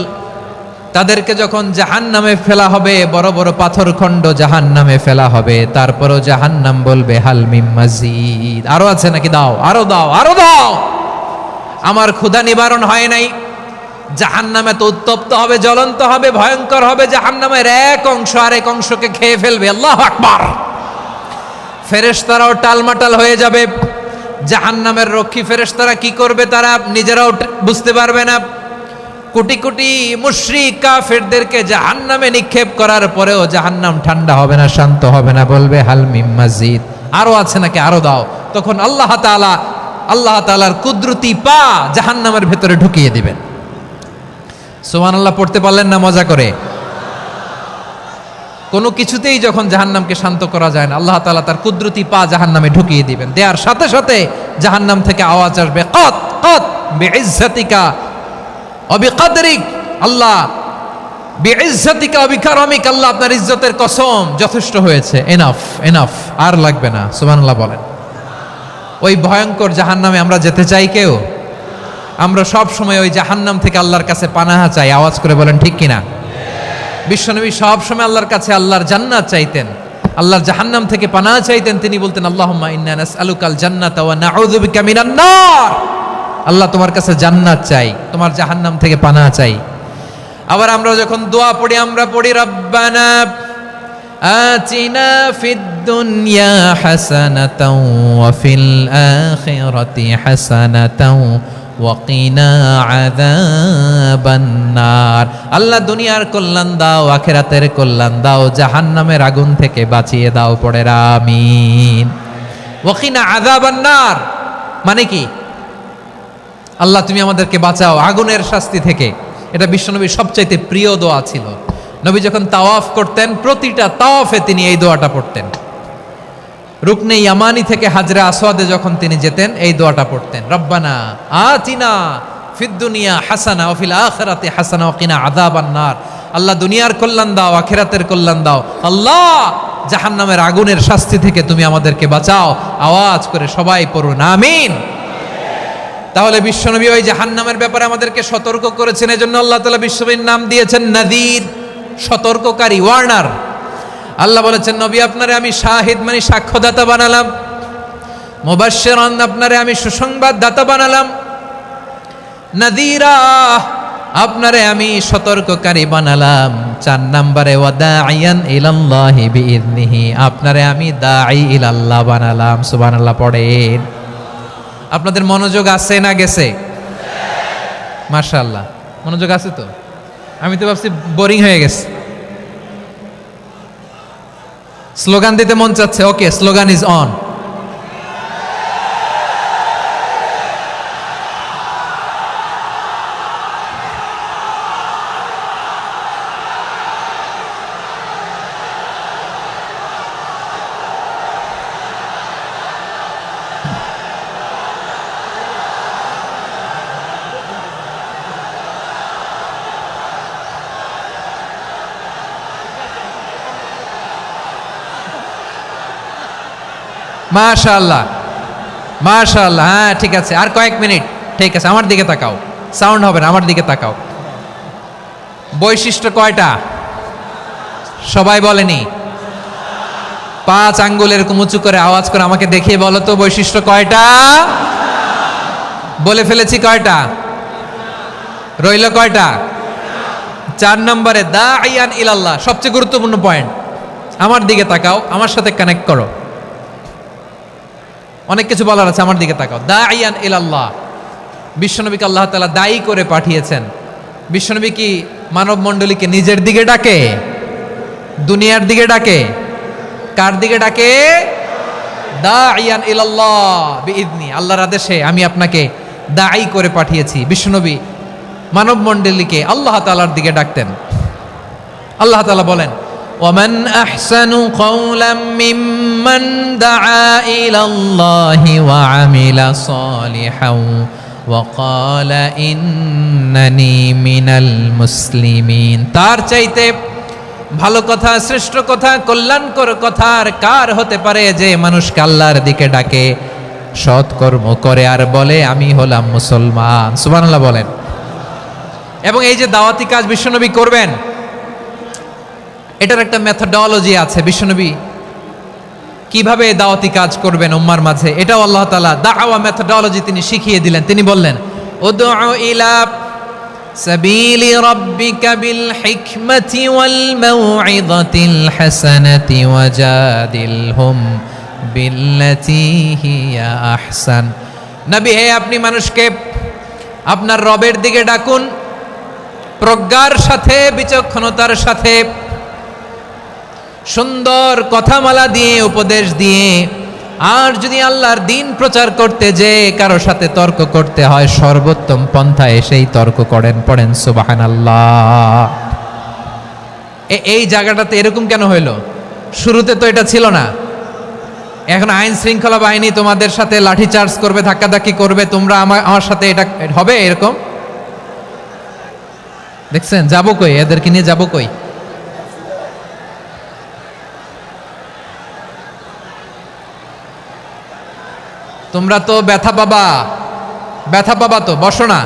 Speaker 1: তাদেরকে যখন জাহান্নামে ফেলা হবে, বড় বড় পাথরখণ্ড জাহান্নামে ফেলা হবে, তারপরও জাহান্নাম বলবে হালমিম মাজিদ, আরো আছে নাকি, দাও, আরো দাও, আরো দাও। আমার ক্ষুধা নিবারণ হয় নাই। জাহান্নামে তো উত্তপ্ত হবে, জ্বলন্ত হবে, ভয়ঙ্কর হবে। জাহান্নামের এক অংশ আরেক অংশকে খেয়ে ফেলবে। আল্লাহু আকবার। ফেরেশতারাও টালমাটাল হয়ে যাবে। জাহান্নামের রক্ষী ফেরেশতারা কি করবে তারা নিজেরাও বুঝতে পারবে না। কোটি কোটি মুশরিক কাফেরদেরকে জাহান্নামে নিক্ষেপ করার পরেও জাহান্নাম ঠান্ডা হবে না, শান্ত হবে না, বলবে হালমিম মাজিদ, আরো আছে নাকি, আরো দাও। তখন আল্লাহ তাআলার কুদরতি পা জাহান্নামের ভেতরে ঢুকিয়ে দিবেন। সুবহানাল্লাহ পড়তে পারলেন না মজা করে? কোনো কিছুতেই যখন জাহান্নামকে শান্ত করা যায় না, আল্লাহ তাআলা তার কুদরতি পা জাহান্নামে ঢুকিয়ে দিবেন। দেওয়ার সাথে সাথে জাহান্নাম থেকে আওয়াজ আসবে, কত কত বিইজ্জাতিকা ওয়া বিকদরিক, আল্লাহ বিইজ্জাতিকা ওয়া বিকারামিক, আল্লাহ আপনার ইজ্জতের কসম, যথেষ্ট হয়েছে, এনাফ এনাফ, আর লাগবে না। সুবহানাল্লাহ বলেন। ওই ভয়ঙ্কর জাহান্নামে আমরা যেতে চাই কেউ? আমরা সব সময় ওই জাহান্নাম থেকে আল্লাহর কাছে পানাহা চাই। আওয়াজ করে বলেন ঠিক কিনা? বিশ্বনবী সব সময় আল্লাহর কাছে আল্লাহর জান্নাত চাইতেন, আল্লাহর জাহান্নাম থেকে পানাহা চাইতেন। তিনি বলতেন আল্লাহুম্মা ইন্না নাসআলুকাল জান্নাতা ওয়া নাউযু বিকা মিনান নার। আল্লাহ তোমার কাছে জান্নাত চাই, তোমার জাহান্নাম থেকে পানাহা চাই। আবার আমরা যখন দোয়া পড়ি, আমরা পড়ি রব্বানা আতিনা ফিদ দুনিয়া হাসানাতাও ওয়া ফিল আখিরাতি হাসানাতাও ওয়া কিনা আযাবান নার। আল্লাহ দুনিয়ার কল্যাণ দাও, আখিরাতের কল্যাণ দাও, জাহান্নামের আগুন থেকে বাঁচিয়ে দাও। পড়ে আমিন। ওয়া কিনা আযাবান নার মানে কি? আল্লাহ তুমি আমাদেরকে বাঁচাও আগুনের শাস্তি থেকে। এটা বিশ্বনবীর সবচাইতে প্রিয় দোয়া ছিল। নবী যখন তাওয়াফ করতেন, প্রতিটা তাওয়াফে তিনি এই দোয়াটা পড়তেন। রুকনে ইয়ামানি থেকে হাজরে আসওয়াদে যখন তিনি যেতেন, এই দোয়াটা পড়তেন, রব্বানা আতিনা ফিদ দুনিয়া হাসানা ওয়া ফিল আখিরাতি হাসানা ওয়া কিনা আযাবান নার। আল্লাহ দুনিয়ার কল্যাণ দাও, আখিরাতের কল্যাণ দাও। আল্লাহ জাহান্নামের আগুনের শাস্তি থেকে তুমি আমাদেরকে বাঁচাও। আওয়াজ করে সবাই পড়ুন আমিন। তাহলে বিশ্বনবী ওই জাহান্নামের ব্যাপারে আমাদেরকে সতর্ক করেছেন। এজন্য আল্লাহ তাআলা বিশ্বনবীর নাম দিয়েছেন নাযীর, সতর্ককারী, ওয়ার্নার। আল্লাহ বলেছেন নবী আপনারে আমি শাহিদ মানে সাক্ষ্যদাতা বানালাম, মুবাশশিরান আপনারে আমি সুসংবাদ দাতা বানালাম, নাযীরা আপনারে আমি সতর্ককারী বানালাম। 4 নম্বরে ওয়াদাইয়ান ইলাল্লাহি বিইذনিহি, আপনারে আমি দাঈ ইলাল্লাহ বানালাম। সুবহানাল্লাহ পড়েন। আপনাদের মনোযোগ আছে না গেছে? মাশাআল্লাহ মনোযোগ আছে তো। আমি তো ভাবছি বোরিং হয়ে গেছে। স্লোগান দিতে মন চাচ্ছে। ওকে, স্লোগান ইজ অন। মাশাআল্লাহ মাশাআল্লাহ। হ্যাঁ ঠিক আছে, আর কয়েক মিনিট। ঠিক আছে, আমার দিকে তাকাও, সাউন্ড হবে না, আমার দিকে তাকাও। বৈশিষ্ট্য কয়টা সবাই বলেনি? 5 আঙ্গুল এরকম উঁচু করে আওয়াজ করে আমাকে দেখিয়ে বলো তো বৈশিষ্ট্য কয়টা? বলে ফেলেছি কয়টা? রইল কয়টা? 4 নম্বরে দাঈয়ান ইলাল্লাহ, সবচেয়ে গুরুত্বপূর্ণ পয়েন্ট। আমার দিকে তাকাও, আমার সাথে কানেক্ট করো। অনেক কিছু বলার আছে, আমার দিকে তাকাও। দাঈয়ান ইলাল্লাহ, বিশ্বনবীকে আল্লাহ তাআলা দায়ী করে পাঠিয়েছেন। বিশ্বনবী কি মানব মণ্ডলীকে নিজের দিকে ডাকে, দুনিয়ার দিকে ডাকে? কার দিকে ডাকে? দাইয়ান ইলাল্লাহ বিইذনি, আল্লাহর আদেশে আমি আপনাকে দাঈ করে পাঠিয়েছি। বিশ্বনবী মানব মণ্ডলীকে আল্লাহ তাআলার দিকে ডাকতেন। আল্লাহ তাআলা বলেন, ওয়ামান আহসানু কাওলাম মিম্মান দাআ ইলাল্লাহি ওয়া আমিলা সালিহান ওয়া ক্বালা ইন্নানি মিনাল মুসলিমিন। তার চাইতে ভালো কথা, শ্রেষ্ঠ কথা, কল্যাণকর কথা আর কার হতে পারে যে মানুষকে আল্লাহর দিকে ডাকে, সৎকর্ম করে আর বলে আমি হলাম মুসলমান। সুবহানাল্লাহ বলেন। এবং এই যে দাওয়াতি কাজ বিশ্বনবী করবেন, এটার একটা মেথডোলজি আছে। বিশ্বনবী কিভাবে দাওয়াতি কাজ করবেন উম্মার মাঝে, এটাও আল্লাহ তাআলা দাওয়া মেথডোলজি তিনি শিখিয়ে দিলেন। তিনি বললেন, উদউ ইলা সাবিলি রাব্বিকা বিল হিকমাতি ওয়াল মাউইযাতিল হাসানাতি ওয়াজাদিলহুম বিল্লাতী হিয়া আহসান। নবী হে, আপনি মানুষকে আপনার রবের দিকে ডাকুন প্রজ্ঞার সাথে, বিচক্ষণতার সাথে, সুন্দর কথামালা দিয়ে, উপদেশ দিয়ে। আর যদি আল্লাহর দিন প্রচার করতে যে কারো সাথে তর্ক করতে হয়, সর্বোত্তম পন্থায় সেই তর্ক করেন। পড়েন সুবহানাল্লাহ। এই জায়গাটাতে এরকম কেন হইল? শুরুতে তো এটা ছিল না। এখন আইন শৃঙ্খলা বাহিনী তোমাদের সাথে লাঠি চার্জ করবে, ধাক্কাধাক্কি করবে, তোমরা আমার সাথে এটা হবে এরকম? দেখছেন যাবো কই? এদেরকে নিয়ে যাবো কই? তোমরা তো ব্যথা পাবা, ব্যথা পাবা তো। বসো না,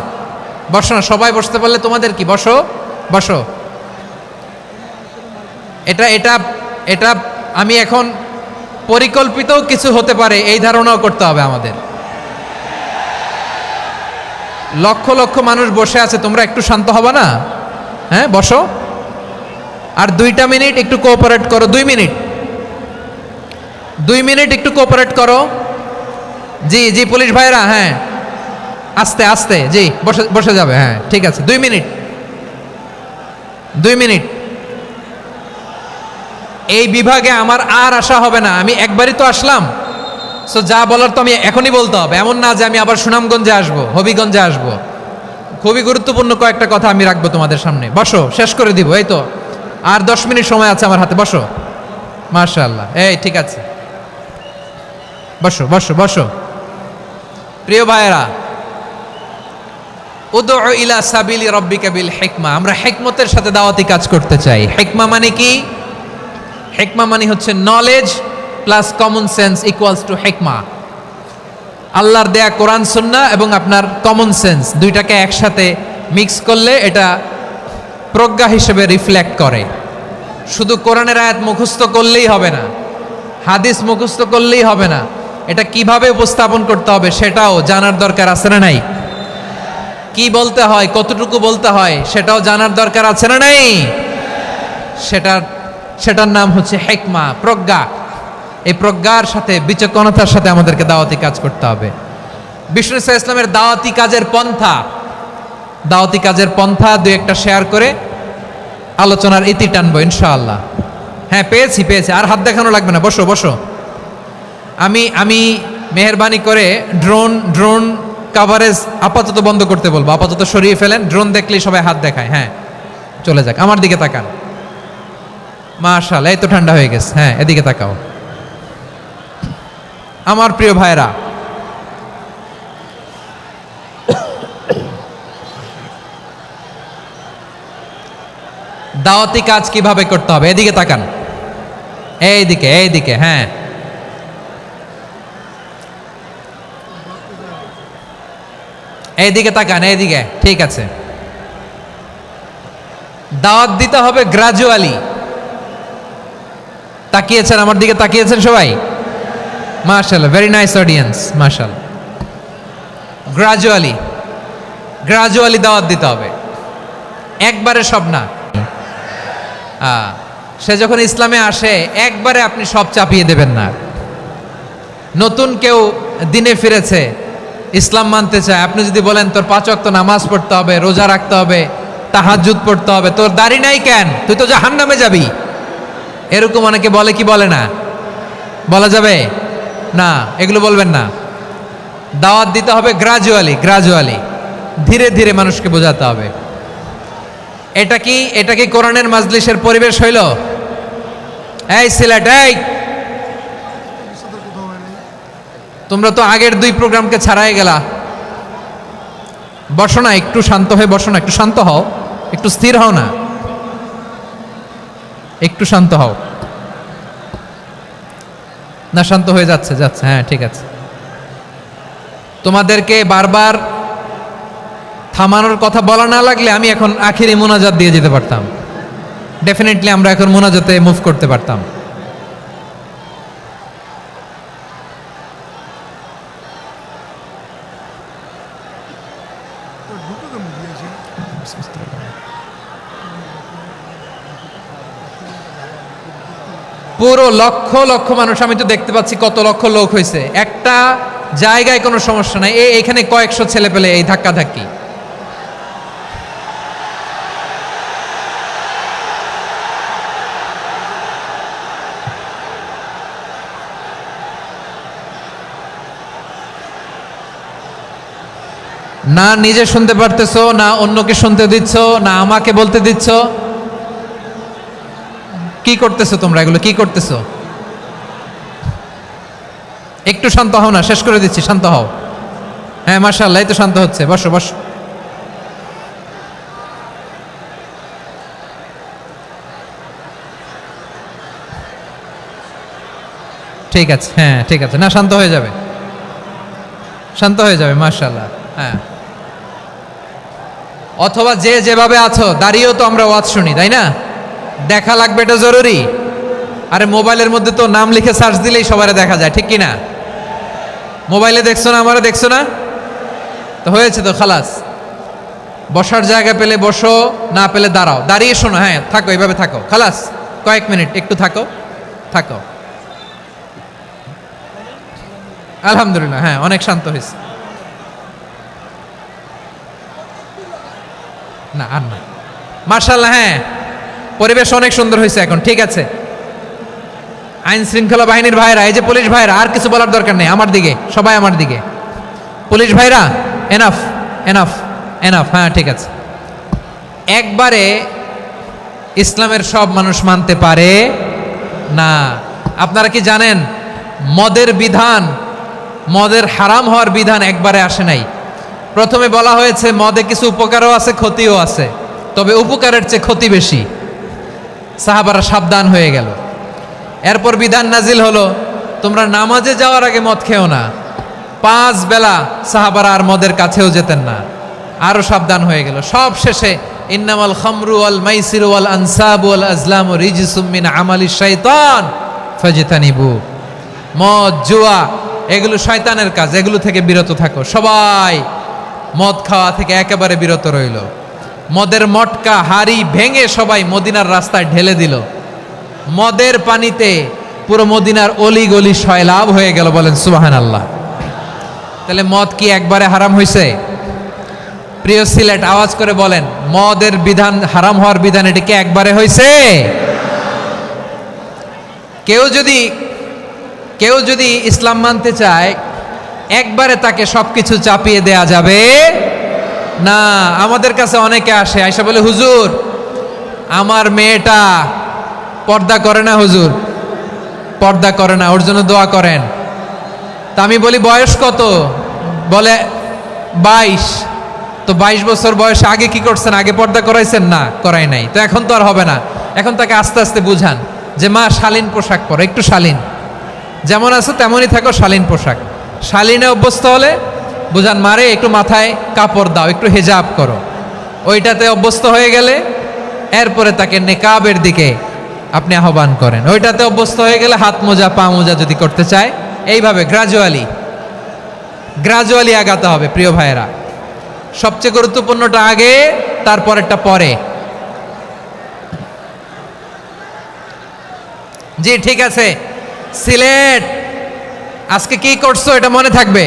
Speaker 1: বসো না, সবাই বসতে পারলে তোমাদের কি? বসো, বসো। এটা এটা এটা আমি এখন পরিকল্পিত কিছু হতে পারে এই ধারণাও করতে হবে আমাদের। লক্ষ লক্ষ মানুষ বসে আছে, তোমরা একটু শান্ত হবা না? হ্যাঁ, বসো। আর 2টা মিনিট একটু কোঅপারেট করো। 2 মিনিট, 2 মিনিট একটু কোঅপারেট করো। জি জি পুলিশ ভাইরা, হ্যাঁ আস্তে আস্তে, জি বসে বসে যাবে। হ্যাঁ ঠিক আছে, 2 মিনিট, 2 মিনিট। এই বিভাগে আমার আর আসা হবে না, আমি একবারই তো আসলাম। সো যা বলার তো আমি এখনই বলতে হবে, এমন না যে আমি আবার সুনামগঞ্জে আসবো, হবিগঞ্জে আসবো। খুবই গুরুত্বপূর্ণ কয়েকটা কথা আমি রাখবো তোমাদের সামনে। বসো, শেষ করে দিব। এই তো আর 10 মিনিট সময় আছে আমার হাতে। বসো। মাশাআল্লাহ, এই ঠিক আছে, বসো বসো বসো। প্রিয় ভাইয়েরা, উদউ ইলা সাবিলি রাব্বিকা বিল হিকমা, আমরা হিকমতের সাথে দাওয়াতি কাজ করতে চাই। হিকমা মানে কি? হিকমা মানে হচ্ছে knowledge plus common sense equals to হিকমা। আল্লাহর দেয়া কোরআন সুন্নাহ এবং আপনার কমন সেন্স, দুইটাকে একসাথে মিক্স করলে এটা প্রজ্ঞা হিসেবে রিফ্লেক্ট করে। শুধু কোরআনের আয়াত মুখস্থ করলেই হবে না, হাদিস মুখস্থ করলেই হবে না, এটা কিভাবে উপস্থাপন করতে হবে সেটাও জানার দরকার আছে না নাই? কি বলতে হয়, কতটুকু বলতে হয় সেটাও জানার দরকার আছে না নাই? সেটার নাম হচ্ছে হিকমা, প্রজ্ঞা। এই প্রজ্ঞার সাথে, বিচক্ষণতার সাথে আমাদেরকে দাওয়াতি কাজ করতে হবে। বিষ্ণু ইসা ইসলামের দাওয়াতি কাজের পন্থা 2-1টা শেয়ার করে আলোচনার ইতি টানবো ইনশাআল্লাহ। হ্যাঁ পেয়েছি, আর হাত দেখানো লাগবে না। বসো বসো। আমি মেহেরবানি করে ড্রোন কাভারেজ আপাতত বন্ধ করতে বলবো, আপাতত সরিয়ে ফেলেন। ড্রোন দেখলেই সবাই হাত দেখায়। হ্যাঁ চলে যাক, আমার দিকে তাকান। মাশাআল্লাহ, এই তো ঠান্ডা হয়ে গেছে। হ্যাঁ এদিকে তাকাও। আমার প্রিয় ভাইরা, দাওয়াতি কাজ কিভাবে করতে হবে এদিকে তাকান। এইদিকে, হ্যাঁ এইদিকে তাকান, এইদিকে, ঠিক আছে। দাওয়াত দিতে হবে গ্রাজুয়ালি। তাকিয়েছেন আমার দিকে, তাকিয়েছেন সবাই? মাশাআল্লাহ, ভেরি নাইস অডিয়েন্স, মাশাআল্লাহ। গ্রাজুয়ালি দাওয়াত দিতে হবে, একবারে সব না। সে যখন ইসলামে আসে একবারে আপনি সব চাপিয়ে দেবেন না। নতুন কেউ দিনে ফিরেছে, ইসলাম মানতে চায়, আপনি যদি বলেন তোর 5 ওয়াক্ত নামাজ পড়তে হবে, রোজা রাখতে হবে, তাহাজ্জুদ পড়তে হবে, তোর দাড়ি নাই কেন, তুই তো জাহান্নামে যাবি, এরকম অনেকে বলে কি বলে না? বলা যাবে না, এগুলো বলবেন না। দাওয়াত দিতে হবে গ্রাজুয়ালি, ধীরে ধীরে মানুষকে বোঝাতে হবে। এটা কি কোরআনের মাজলিসের পরিবেশ হইল? এই সিলেট, এই তোমরা তো আগের 2 প্রোগ্রামকে ছাড়াই গেলা। বসো না, একটু শান্ত হয়ে বসো না, একটু শান্ত হও, একটু স্থির হও না, একটু শান্ত হও না। শান্ত হয়ে যাচ্ছে, হ্যাঁ ঠিক আছে। তোমাদেরকে বারবার থামানোর কথা বলা না লাগলে আমি এখন আখিরি মোনাজাত দিয়ে যেতে পারতাম। ডেফিনেটলি আমরা এখন মোনাজাতে মুভ করতে পারতাম। পুরো লক্ষ লক্ষ মানুষ, আমি তো দেখতে পাচ্ছি কত লক্ষ লোক হয়েছে। একটা জায়গায় কোনো সমস্যা নাই, এখানে কয়েকশো ছেলে পেলে এই ধাক্কা ধাক্কি। না নিজে শুনতে পারতেছো, না অন্যকে শুনতে দিচ্ছ, না আমাকে বলতে দিচ্ছ। কি করতেছো তোমরা, এগুলো কি করতেছো? একটু শান্ত হও না, শেষ করে দিচ্ছি, শান্ত হও। হ্যাঁ মাশাআল্লাহ, এই তো শান্ত হচ্ছে, বসো বসো। ঠিক আছে, হ্যাঁ ঠিক আছে, না শান্ত হয়ে যাবে, শান্ত হয়ে যাবে, মাশাআল্লাহ। হ্যাঁ, অথবা যে যেভাবে আছো দাঁড়িয়েও তো আমরা ওয়াজ শুনি, তাই না? দেখা লাগবে, এটা জরুরি। আরে মোবাইলের মধ্যে তো নাম লিখে সার্চ দিলেই সবারে দেখা যায়, ঠিক কি না? মোবাইলে দেখছো না, আমারে দেখছো না, তো হয়েছে তো, খালাস। বসার জায়গা পেলে বসো, না পেলে দাঁড়াও, দাঁড়িয়ে শোনো। হ্যাঁ থাকো, এইভাবে থাকো, খালাস। কয়েক মিনিট একটু থাকো। আলহামদুলিল্লাহ, হ্যাঁ অনেক শান্ত হয়েছে। না আর না, মাশাআল্লাহ, হ্যাঁ পরিবেশ অনেক সুন্দর হয়েছে এখন, ঠিক আছে। আইন শৃঙ্খলা বাহিনীর ভাইরা, এই যে পুলিশ ভাইরা, আর কিছু বলার দরকার নেই, আমার দিকে সবাই, আমার দিকে। পুলিশ ভাইরা, এনাফ এনাফ এনাফ, হ্যাঁ ঠিক আছে। একবারে ইসলামের সব মানুষ মানতে পারে না। আপনারা কি জানেন মদের বিধান, মদের হারাম হওয়ার বিধান একবারে আসে নাই। প্রথমে বলা হয়েছে মদে কিছু উপকারও আছে, ক্ষতিও আছে, তবে উপকারের চেয়ে ক্ষতি বেশি। সাহাবারা সাবধান হয়ে গেল। এরপর বিধান নাজিল হলো, তোমরা নামাজে যাওয়ার আগে মদ খেও না। 5 বেলা সাহাবারা আর মদের কাছেও যেতেন না, আরো সাবধান হয়ে গেল। সব শেষে ইন্নামাল খামরু ওয়াল মাইসিরু ওয়াল আনসাবু ওয়াল আজলামু রিজসুম মিন আমালিশ শাইতান ফাজতানিবু। মদ, জুয়া এগুলো শয়তানের কাজ, এগুলো থেকে বিরত থাকো। সবাই মদ খাওয়া থেকে একেবারে বিরত রইল। মদের মটকা হাড়ি ভেঙে সবাই মদিনার রাস্তায় ঢেলে দিল। মদের পানিতে পুরো মদিনার অলি গলি সয়লাভ হয়ে গেল, বলেন সুবহানাল্লাহ। তাহলে মদ কি একবারে হারাম হয়েছে? প্রিয় সিলেট, আওয়াজ করে বলেন, মদের বিধান, হারাম হওয়ার বিধান, এটা কি একবারে হয়েছে? কেউ যদি ইসলাম মানতে চায়, একবারে তাকে সবকিছু চাপিয়ে দেয়া যাবে না। আমাদের কাছে অনেকে আসে, আয়সা বলে, হুজুর আমার মেয়েটা পর্দা করে না, হুজুর পর্দা করে না, ওর জন্য দোয়া করেন। তা আমি বলি বয়স কত? বলে 22। তো 22 বছর বয়সে আগে কি করছেন? আগে পর্দা করাইছেন? না, করাই নাই। তো এখন তো আর হবে না। এখন তাকে আস্তে আস্তে বুঝান যে মা শালীন পোশাক পরো, একটু শালীন, যেমন আছে তেমনই থাকো, শালীন পোশাক। শালীনে অভ্যস্ত হলে বুঝান, মারে একটু মাথায় কাপড় দাও, একটু হেজাব করো। ওইটাতে অভ্যস্ত হয়ে গেলে এরপরে তাকে নেকাবের দিকে আপনি আহ্বান করেন। ওইটাতে অভ্যস্ত হয়ে গেলে হাত মোজা, পা মোজা যদি করতে চায়, এইভাবে গ্রাজুয়ালি আগাতে হবে। প্রিয় ভাইয়েরা, সবচেয়ে গুরুত্বপূর্ণটা আগে, তারপরেরটা পরে। জি ঠিক আছে। সিলেট আজকে কি করছো এটা মনে থাকবে।